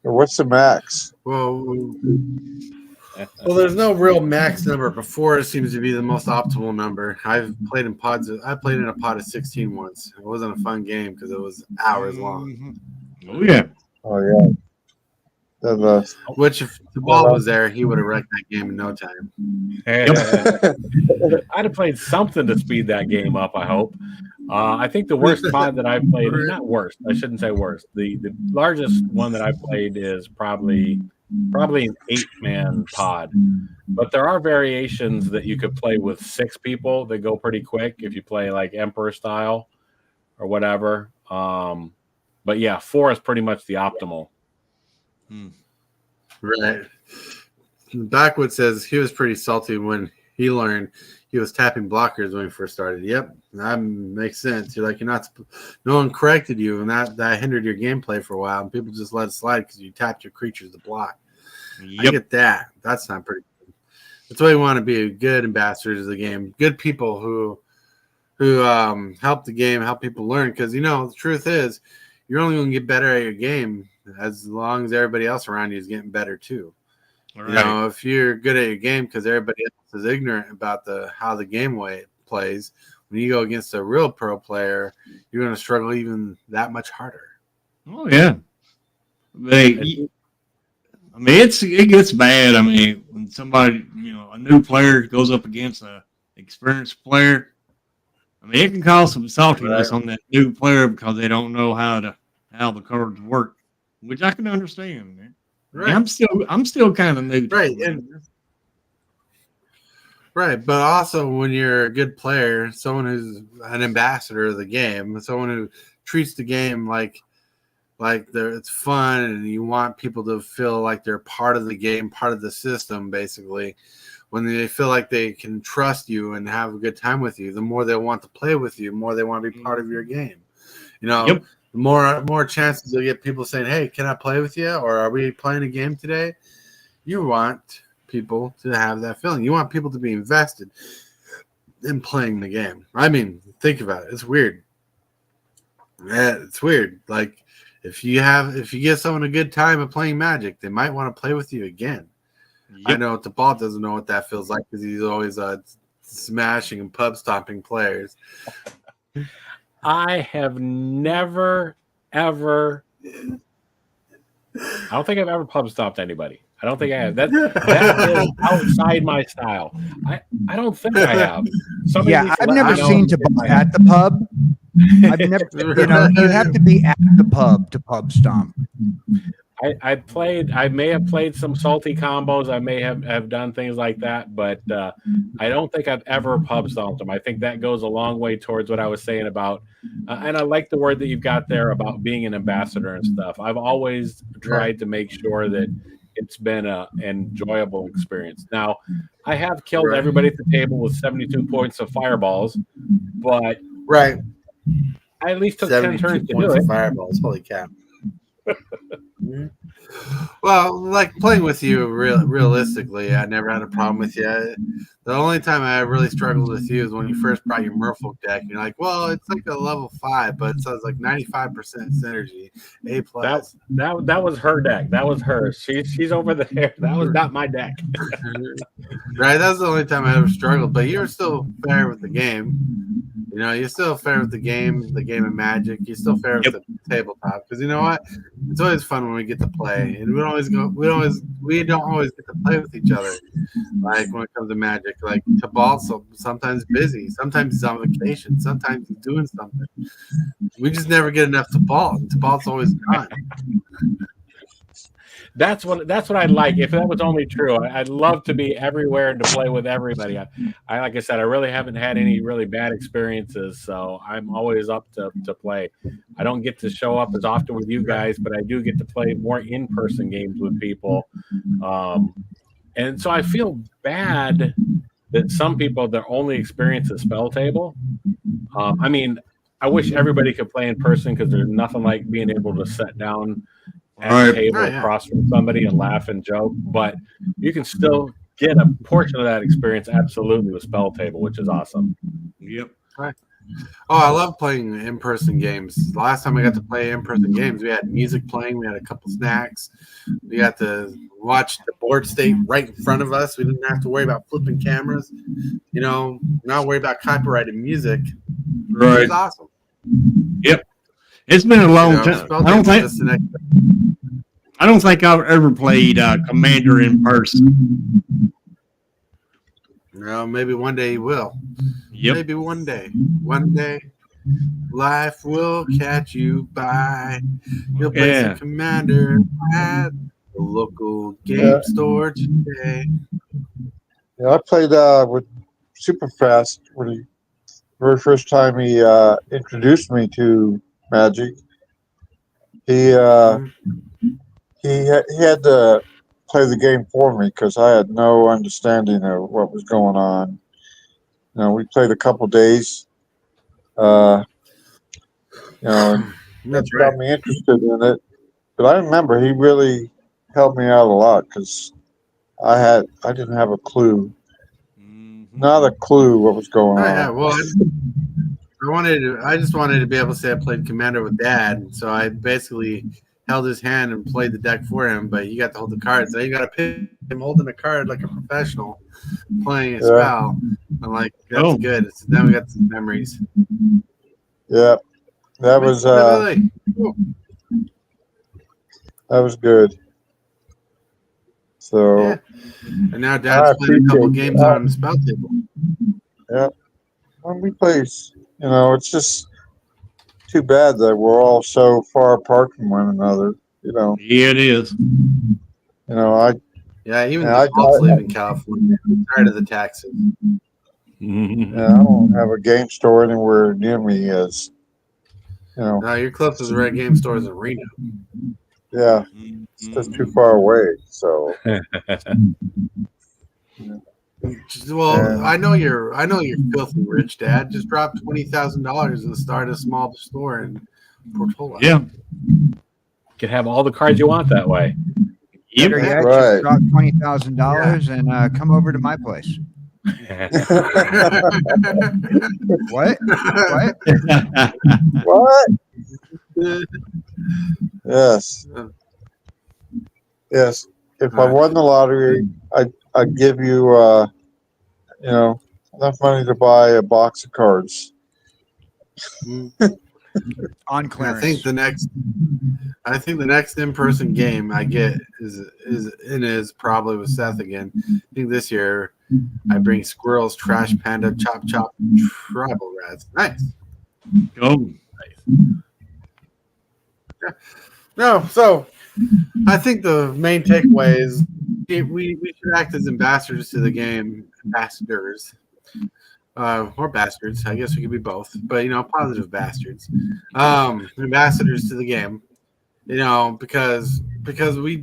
Or what's the max? Well, there's no real max number. Before it seems to be the most optimal number. I've played in pods. I played in a pod of 16 once. It wasn't a fun game because it was hours long. Oh yeah. Oh yeah. Which, if the ball was there, he would have wrecked that game in no time. I'd have played something to speed that game up, I hope. I think the worst pod that I've played, not worst, I shouldn't say worst. The largest one that I've played is probably an 8-man pod. But there are variations that you could play with 6 people that go pretty quick if you play like Emperor style or whatever. But yeah, 4 is pretty much the optimal. Right. Backwood says he was pretty salty when he learned he was tapping blockers when he first started. Yep, that makes sense. You're not. No one corrected you, and that hindered your gameplay for a while. And people just let it slide because you tapped your creatures to block. Yep. I get that. That's not pretty good. That's why you want to be good ambassadors of the game. Good people who help the game, help people learn. Because the truth is, you're only going to get better at your game as long as everybody else around you is getting better too. Right. If you're good at your game because everybody else is ignorant about how the game way it plays, when you go against a real pro player, you're going to struggle even that much harder. Oh yeah. It gets bad. I mean, when somebody, a new player goes up against an experienced player, it can cause some saltiness on that new player because they don't know how the cards work. Which I can understand, man. Right. I'm still kind of new. Right. Right. But also when you're a good player, someone who's an ambassador of the game, someone who treats the game like it's fun, and you want people to feel like they're part of the game, part of the system, basically. When they feel like they can trust you and have a good time with you, the more they want to play with you, the more they want to be part of your game. You know, Yep. the more chances you'll get people saying, "Hey, can I play with you?" or "Are we playing a game today?" You want people to have that feeling. You want people to be invested in playing the game. I mean, think about it. It's weird. Yeah, it's weird. Like if you give someone a good time of playing Magic, they might want to play with you again. Yep. I know the ball doesn't know what that feels like because he's always smashing and pub stomping players. I have never, ever. I don't think I've ever pub stomped anybody. I don't think I have. That is outside my style. I don't think I have. I've never seen Tabal at the pub. I've never, you have to be at the pub to pub stomp. I may have played some salty combos. I may have done things like that, but I don't think I've ever pub stomped them. I think that goes a long way towards what I was saying about, and I like the word that you've got there about being an ambassador and stuff. I've always tried to make sure that it's been an enjoyable experience. Now, I have killed everybody at the table with 72 points of fireballs, but I at least took 10 turns to do it. Fireballs, holy cow. Well, like playing with you, realistically, I never had a problem with you. The only time I really struggled with you is when you first brought your Merfolk deck. You're like, well, it's like a level 5, but it says like 95% synergy, A+. That was her deck. That was hers. She's over there. That was not my deck. Right, that's the only time I ever struggled. But you're still fair with the game. You know, you're still fair with the game of Magic. You're still fair with the tabletop because you know what? It's always fun when we get to play, and we don't always get to play with each other. Like when it comes to Magic, like Tabal's sometimes busy, sometimes he's on vacation, sometimes he's doing something. We just never get enough Tabal. Tabal's always gone. That's what I like. If that was only true, I'd love to be everywhere and to play with everybody. I like I said, I really haven't had any really bad experiences, so I'm always up to play. I don't get to show up as often with you guys, but I do get to play more in-person games with people. And so I feel bad that some people, their only experience is spell table. I mean, I wish everybody could play in person because there's nothing like being able to sit down at a table across from somebody and laugh and joke, but you can still get a portion of that experience absolutely with spell table, which is awesome. Yep. Right. Oh, I love playing in-person games. The last time we got to play in-person games, we had music playing, we had a couple snacks, we got to watch the board state right in front of us. We didn't have to worry about flipping cameras, you know, not worry about copyrighted music. Right. It was awesome. Yep. It's been a long time. I don't think I've ever played Commander in person. No, maybe one day you will. Yep. Maybe one day. One day, life will catch you by. You'll play some Commander at the local game store today. Yeah, I played with Superfast when he very first time he introduced me to Magic. He had to play the game for me because I had no understanding of what was going on. You know, we played a couple days. You know, and got me interested in it. But I remember he really helped me out a lot because I didn't have a clue, not a clue what was going on. Yeah, well, I just wanted to be able to say I played Commander with Dad, so I basically held his hand and played the deck for him. But you got to hold the cards. So you got to pick him holding a card like a professional playing a spell. I'm like, that's good. So then we got some memories. Yeah, that was that was good. So, and now Dad's playing a couple games on the spell table. Yeah, when we play, you know, it's just too bad that we're all so far apart from one another. You know. Yeah, it is. You know, even I live in California. I'm tired of the taxes. Yeah, I don't have a game store anywhere near me. You know, Your closest red game store is in Reno. yeah, it's just too far away. So, Well, and I know you're filthy rich, Dad. Just drop $20,000 and start a small store in Portola. Yeah. You can have all the cards you want that way. Yep. Better yet, Right. just drop $20,000 and come over to my place. What? What? what? Yes. Yes. If I won the lottery, I'd give you, you know, enough money to buy a box of cards. On clearance. I think the next in-person game I get is probably with Seth again. I think this year I bring Squirrels, Trash Panda, Chop Chop, Tribal Rats. Nice. Go. Yeah. No, so I think the main takeaway is we should act as ambassadors to the game, ambassadors. Or bastards. I guess we could be both, but positive bastards. Ambassadors to the game. Because we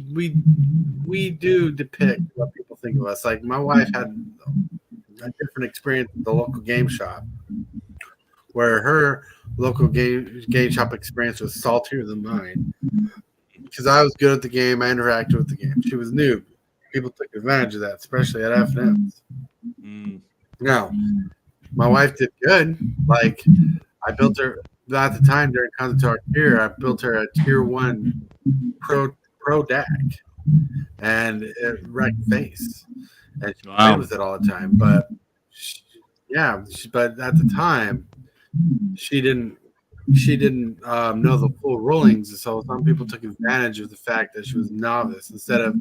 do depict what people think of us. Like my wife had a different experience at the local game shop, where her local game shop experience was saltier than mine. Because I was good at the game, I interacted with the game. She was new. People took advantage of that, especially at F&M's. Now, my wife did good. Like, I built her at the time during Content Tier. I built her a Tier 1 pro deck, and it wrecked face. And she played with it all the time. But but at the time, she didn't know the full rulings, so some people took advantage of the fact that she was a novice instead of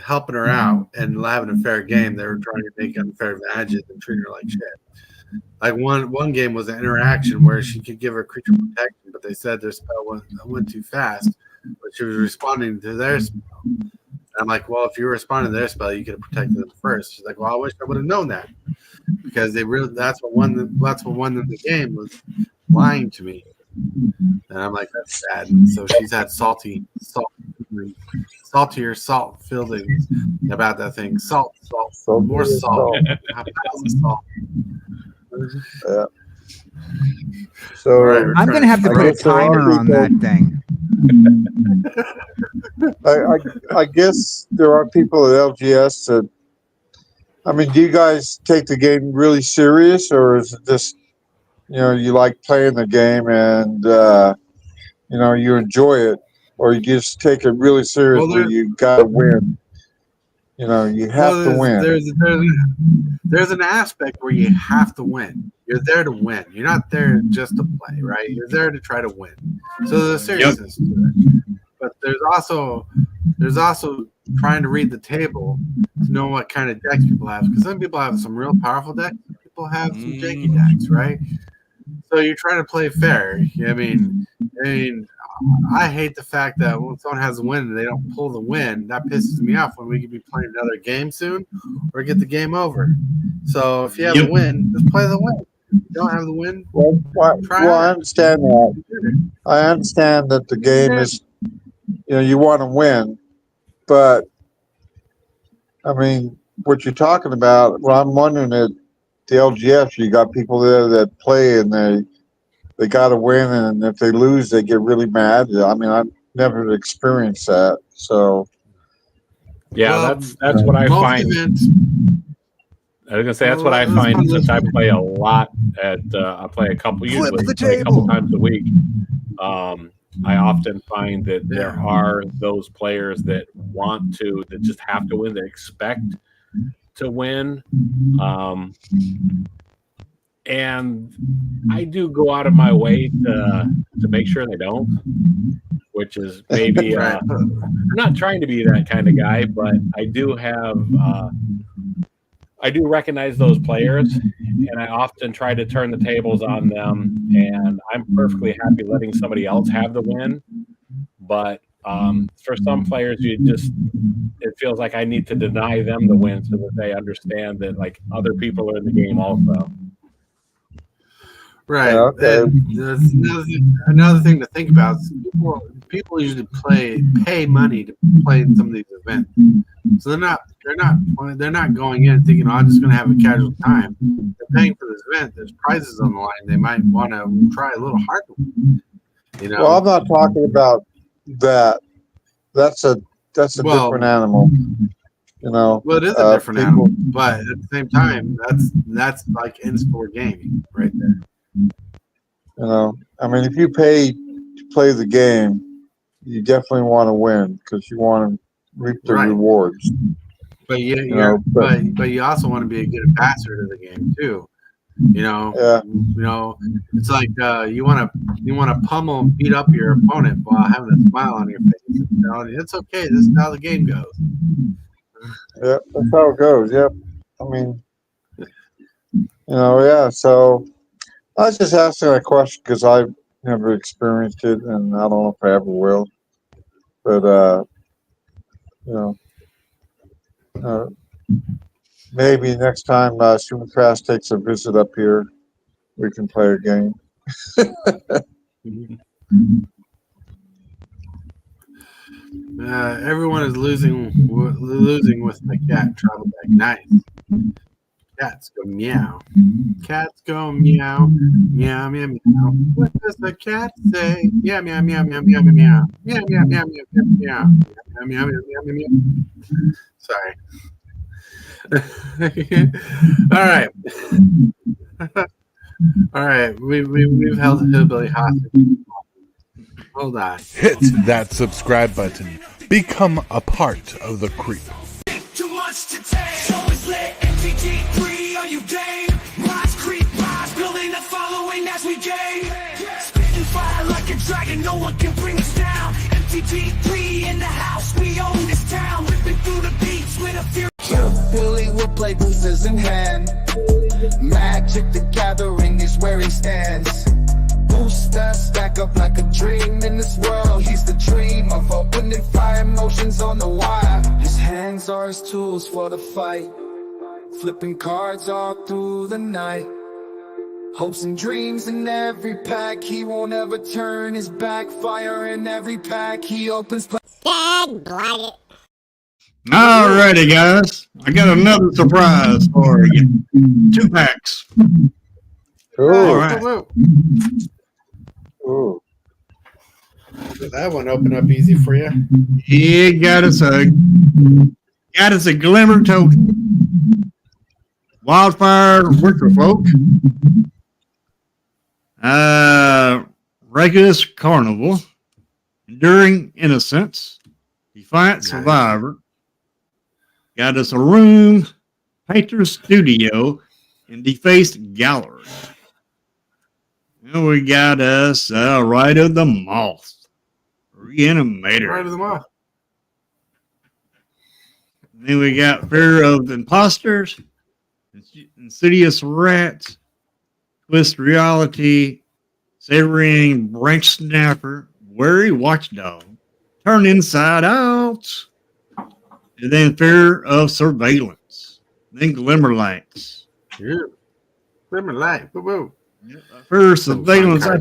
helping her out and having a fair game. They were trying to take unfair advantages and treat her like shit. Like one game was an interaction where she could give her creature protection, but they said their spell went too fast, but she was responding to their spell. And I'm like, well, if you were responding to their spell, you could have protected them first. She's like, well, I wish I would have known that, because that's what won the game was lying to me. And I'm like, that's sad. And so she's had saltier salt feelings about that thing. Salt, more salt. Salt. Yeah. So I'm going to have to put a timer on that thing. I guess there are people at LGS that, I mean, do you guys take the game really serious, or is it just, you like playing the game and, you enjoy it, or you just take it really seriously? You got to win. You have to win. There's an aspect where you have to win. You're there to win. You're not there just to play, right? You're there to try to win. So there's a seriousness to it. But there's also trying to read the table to know what kind of decks people have. Because some people have some real powerful decks. Some people have some janky decks, right? So you're trying to play fair. I mean, I hate the fact that when someone has a win and they don't pull the win. That pisses me off when we could be playing another game soon or get the game over. So if you have a win, just play the win. If you don't have the win, I understand that. I understand that the game is, you want to win. But, I mean, what you're talking about, well, I'm wondering at the LGF, you got people there that play and they got to win, and if they lose, they get really mad. I mean, I've never experienced that. So, yeah, that's what I find. I was gonna say that's what I find since I play a lot at. I play a couple times a week. I often find that there are those players that just have to win, that expect to win. And I do go out of my way to make sure they don't, which is maybe I'm not trying to be that kind of guy, but I do recognize those players, and I often try to turn the tables on them, and I'm perfectly happy letting somebody else have the win. But for some players, it feels like I need to deny them the win so that they understand that like other people are in the game also. Right. Yeah, okay. And that's another thing to think about. Is people usually pay money to play in some of these events. So they're not going in thinking, oh, I'm just going to have a casual time. They're paying for this event. There's prizes on the line. They might want to try a little harder. You know. Well, I'm not talking about that. That's a different animal. You know. Well, it is a different animal, but at the same time, that's like in-sport gaming right there. You know, I mean, if you pay to play the game, you definitely want to win because you want to reap the rewards. But but you also want to be a good ambassador to the game too. You know, it's like you want to pummel and beat up your opponent while having a smile on your face. You know, it's okay. This is how the game goes. Yeah, that's how it goes. Yep. I mean, yeah. So I was just asking a question because I've never experienced it, and I don't know if I ever will. But maybe next time Superfast takes a visit up here, we can play a game. Everyone is losing with my cat. Travel back. Nice. Cats go meow. Cats go meow. Meow, meow, meow. What does the cat say? Meow, meow, meow, meow, meow, meow, meow. Meow, meow, meow, meow, meow, meow. Meow, meow, meow, meow, meow. Sorry. All right. All right. We've held the hillbilly hostage. Hold on. Hit that subscribe button. Become a part of the creep. Too much to take. Show is lit. MTG 3, are you game? Rise, creep, rise, building a following as we gain. Spitting fire like a dragon, no one can bring us down. MTG 3 in the house, we own this town. Ripping through the beats with a fear. Billy will play boosters in hand. Magic the Gathering is where he stands. Booster stack up like a dream in this world. He's the dream of opening fire, emotions on the wire. His hands are his tools for the fight, flipping cards all through the night. Hopes and dreams in every pack. He won't ever turn his back. Fire in every pack. He opens. Dad, blind it. Alrighty, guys. I got another surprise for you. 2 packs. All right. Ooh. Did that one open up easy for you? He got us a glimmer token. Wildfire Winter Folk. Regulus Carnival. Enduring Innocence. Defiant Survivor. Got us a room, Painter's Studio, and Defaced Gallery. And we got us Rite of the Moth, Reanimator. Rite of the Moth. Then we got Fear of Imposters, Insidious Rats, Twist Reality, Savoring Branch Snapper, Wary Watchdog, Turn Inside Out. And then Fear of Surveillance. Then Glimmer Lights. Yeah. Glimmer Light. Woo-woo. Fear of Surveillance. Fear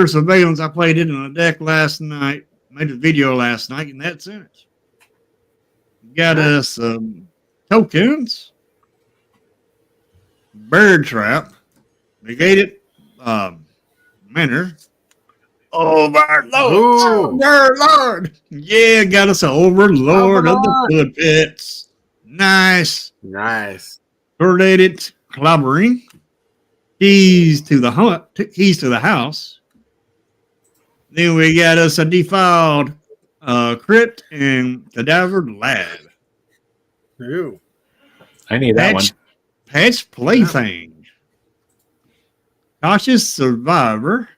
of Surveillance. I played it on a deck last night. Made a video last night, and that's it. Got us tokens. Bird Trap. Negated Manor. Overlord. Yeah, got us an Overlord of the Good Pits. Nice. Coordinated Clobbering. Keys to the house. Then we got us a Defiled Crypt and Cadavered Lab. Ooh. I need that one. Patch Plaything. Cautious Survivor.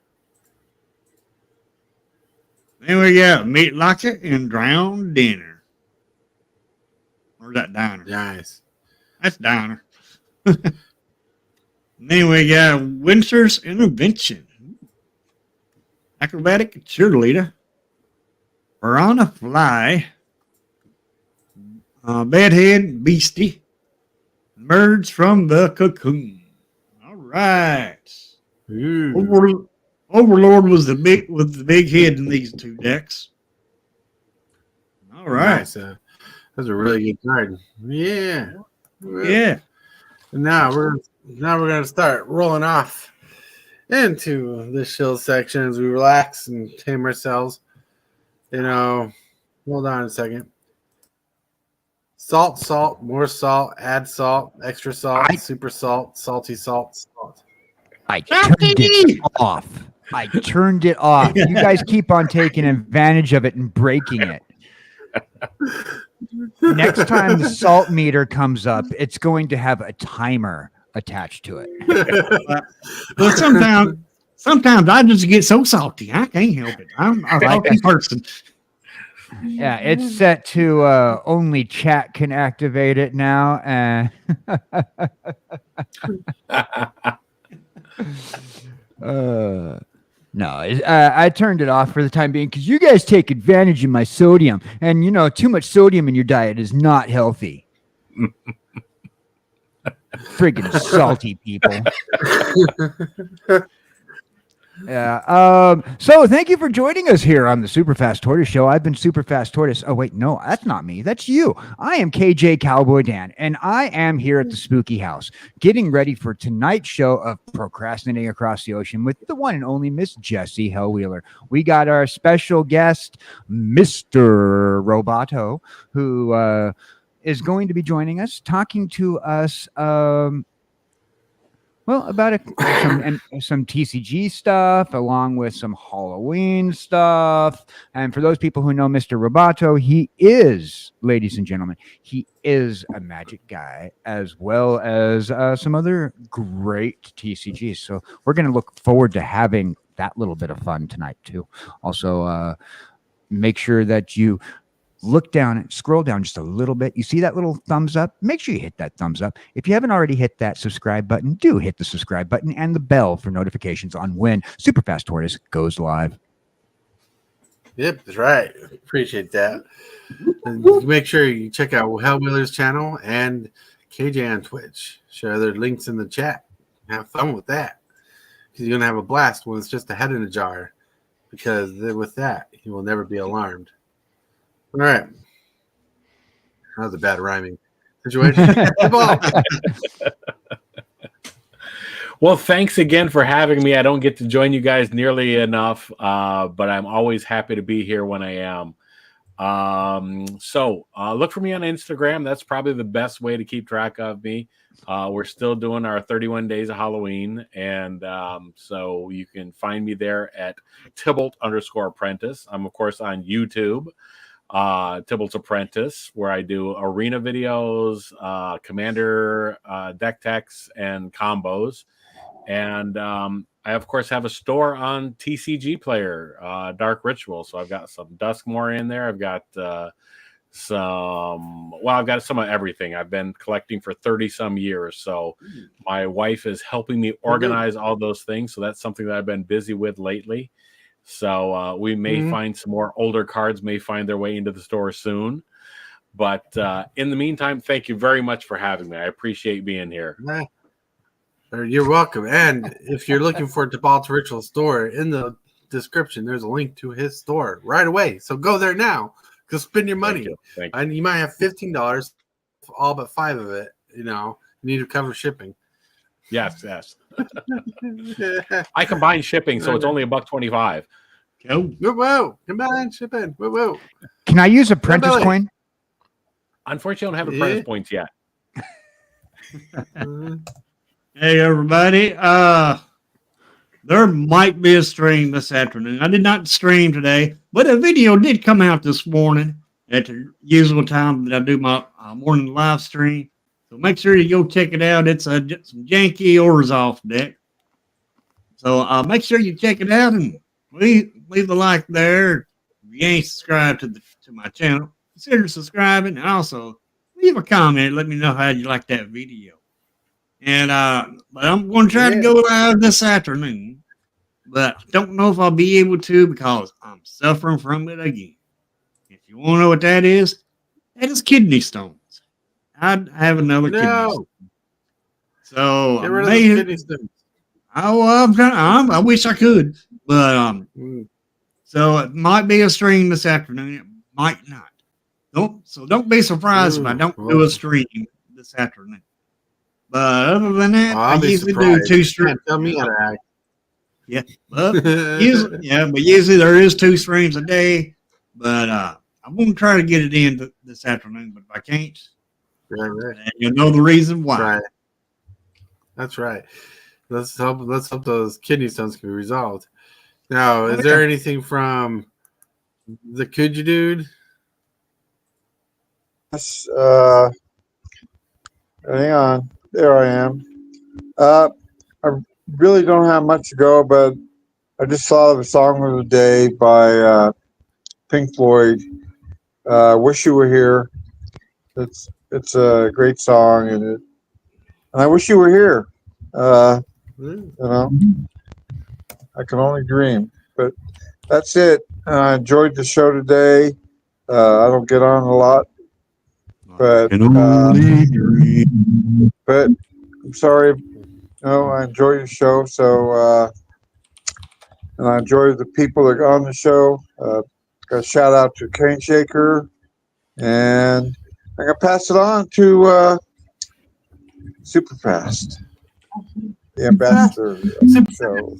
Then we got Meat Locker and Drowned Dinner. Where's that diner? Nice. That's diner. Then we got Winter's Intervention. Acrobatic Cheerleader. Piranha Fly. Bedhead Beastie. Merge from the Cocoon. All right. Ooh. Overlord was the big head in these two decks. All right. Nice. That's a really good card. Yeah. Yeah. Now we're gonna start rolling off into the chill section as we relax and tame ourselves. Hold on a second. Salt, more salt, add salt, extra salt, super salt, salty salt. I turned it off. You guys keep on taking advantage of it and breaking it. Next time the salt meter comes up, it's going to have a timer attached to it. But sometimes I just get so salty. I can't help it. I'm a salty person. Yeah, it's set to only chat can activate it now. No, I turned it off for the time being because you guys take advantage of my sodium. And, too much sodium in your diet is not healthy. Friggin' salty people. Yeah. So thank you for joining us here on the Super Fast Tortoise Show. I've been Super Fast Tortoise. Oh, wait, no, that's not me. That's you. I am KJ Cowboy Dan, and I am here at the Spooky House getting ready for tonight's show of Procrastinating Across the Ocean with the one and only Miss Jessie Hellwheeler. We got our special guest, Mr. Roboto, who is going to be joining us, talking to us about some TCG stuff, along with some Halloween stuff. And for those people who know Mr. Roboto, he is, ladies and gentlemen, he is a Magic guy, as well as some other great TCGs. So we're going to look forward to having that little bit of fun tonight, too. Also, make sure that you look down and scroll down just a little bit. You see that little thumbs up? Make sure you hit that thumbs up. If you haven't already hit that subscribe button, do hit the subscribe button and the bell for notifications on when Super Fast Tortoise goes live. Yep, that's right. Appreciate that. And make sure you check out Hellwheeler's channel and KJ on Twitch. Share their links in the chat. Have fun with that. Because you're going to have a blast when it's just a head in a jar. Because with that, you will never be alarmed. All right. That was a bad rhyming situation. Well, thanks again for having me. I don't get to join you guys nearly enough, but I'm always happy to be here when I am. So look for me on Instagram. That's probably the best way to keep track of me. We're still doing our 31 days of Halloween. And so you can find me there at Tybalt_Apprentice. I'm, of course, on YouTube. Tybalt's Apprentice, where I do arena videos, commander deck techs, and combos. And I, of course, have a store on TCG Player, Dark Ritual. So I've got some Duskmore in there. I've got I've got some of everything. I've been collecting for 30-some years. So my wife is helping me organize all those things. So that's something that I've been busy with lately. So we may find some more older cards may find their way into the store soon. But in the meantime, thank you very much for having me. I appreciate being here. You're welcome. And if you're looking for Tybalt's Ritual store, in the description, there's a link to his store right away. So go there now. Go spend your money. Thank you. And you might have $15, all but 5 of it. You need to cover shipping. Yes. I combine shipping, so it's only $1.25. Whoa! Combine shipping. Whoa! Can I use Apprentice coin? Unfortunately, I don't have Apprentice points yet. Hey, everybody. There might be a stream this afternoon. I did not stream today, but a video did come out this morning at the usual time that I do my morning live stream. So make sure you go check it out. It's some janky Orzhov deck. So make sure you check it out and leave a like there. If you ain't subscribed to my channel, consider subscribing, and also leave a comment. Let me know how you like that video. And but I'm going to try to go live this afternoon, but I don't know if I'll be able to because I'm suffering from it again. If you want to know what that is kidney stones. I have another kidney stone. So get rid of the kidney stones. I wish I could, but so it might be a stream this afternoon. It might not. Don't be surprised if I don't do a stream this afternoon. But other than that, I usually do 2 streams. Tell me how to act. Yeah, but usually there is 2 streams a day. But I'm gonna try to get it in this afternoon. But if I can't, right. You know the reason why. Right. That's right. Let's hope those kidney stones can be resolved. Now, is there anything from the Could You Dude? Yes, hang on. There I am. I really don't have much to go, but I just thought of a song of the day by Pink Floyd. Wish You Were Here. It's a great song, and I wish you were here. You know, I can only dream. But that's it. I enjoyed the show today. I don't get on a lot, but I'm sorry. No, I enjoy the show. So, and I enjoy the people that are on the show. Got a shout out to Cane Shaker, and I'm gonna pass it on to Superfast, the ambassador of the show.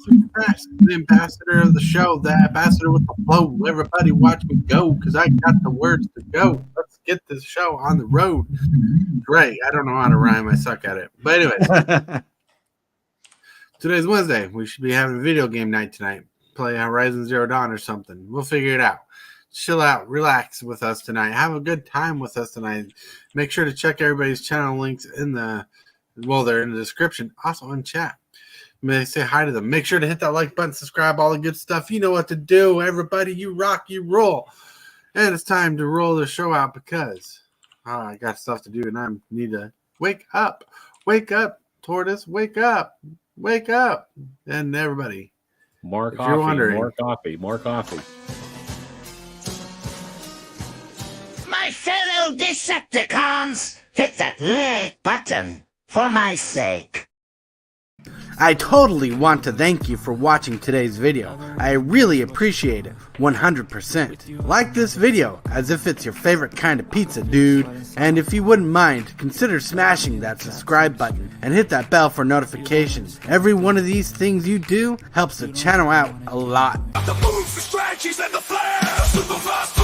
The ambassador of the show, the ambassador with the flow. Everybody watch me go, because I got the words to go. Let's get this show on the road. Great. I don't know how to rhyme. I suck at it. But anyways, today's Wednesday. We should be having a video game night tonight. Play Horizon Zero Dawn or something. We'll figure it out. Chill out, relax with us tonight. Have a good time with us tonight. Make sure to check everybody's channel links they're in the description, also in chat. May say hi to them. Make sure to hit that like button, subscribe, all the good stuff. You know what to do. Everybody, you rock, you roll. And it's time to roll the show out because I got stuff to do and I need to wake up. Wake up, Tortoise. Wake up. Wake up. And everybody. More coffee. My fellow Decepticons, hit that like button for my sake. I totally want to thank you for watching today's video. I really appreciate it, 100%. Like this video as if it's your favorite kind of pizza, dude. And if you wouldn't mind, consider smashing that subscribe button and hit that bell for notifications. Every one of these things you do helps the channel out a lot. The moves, the strategies, and the flair. Super fast.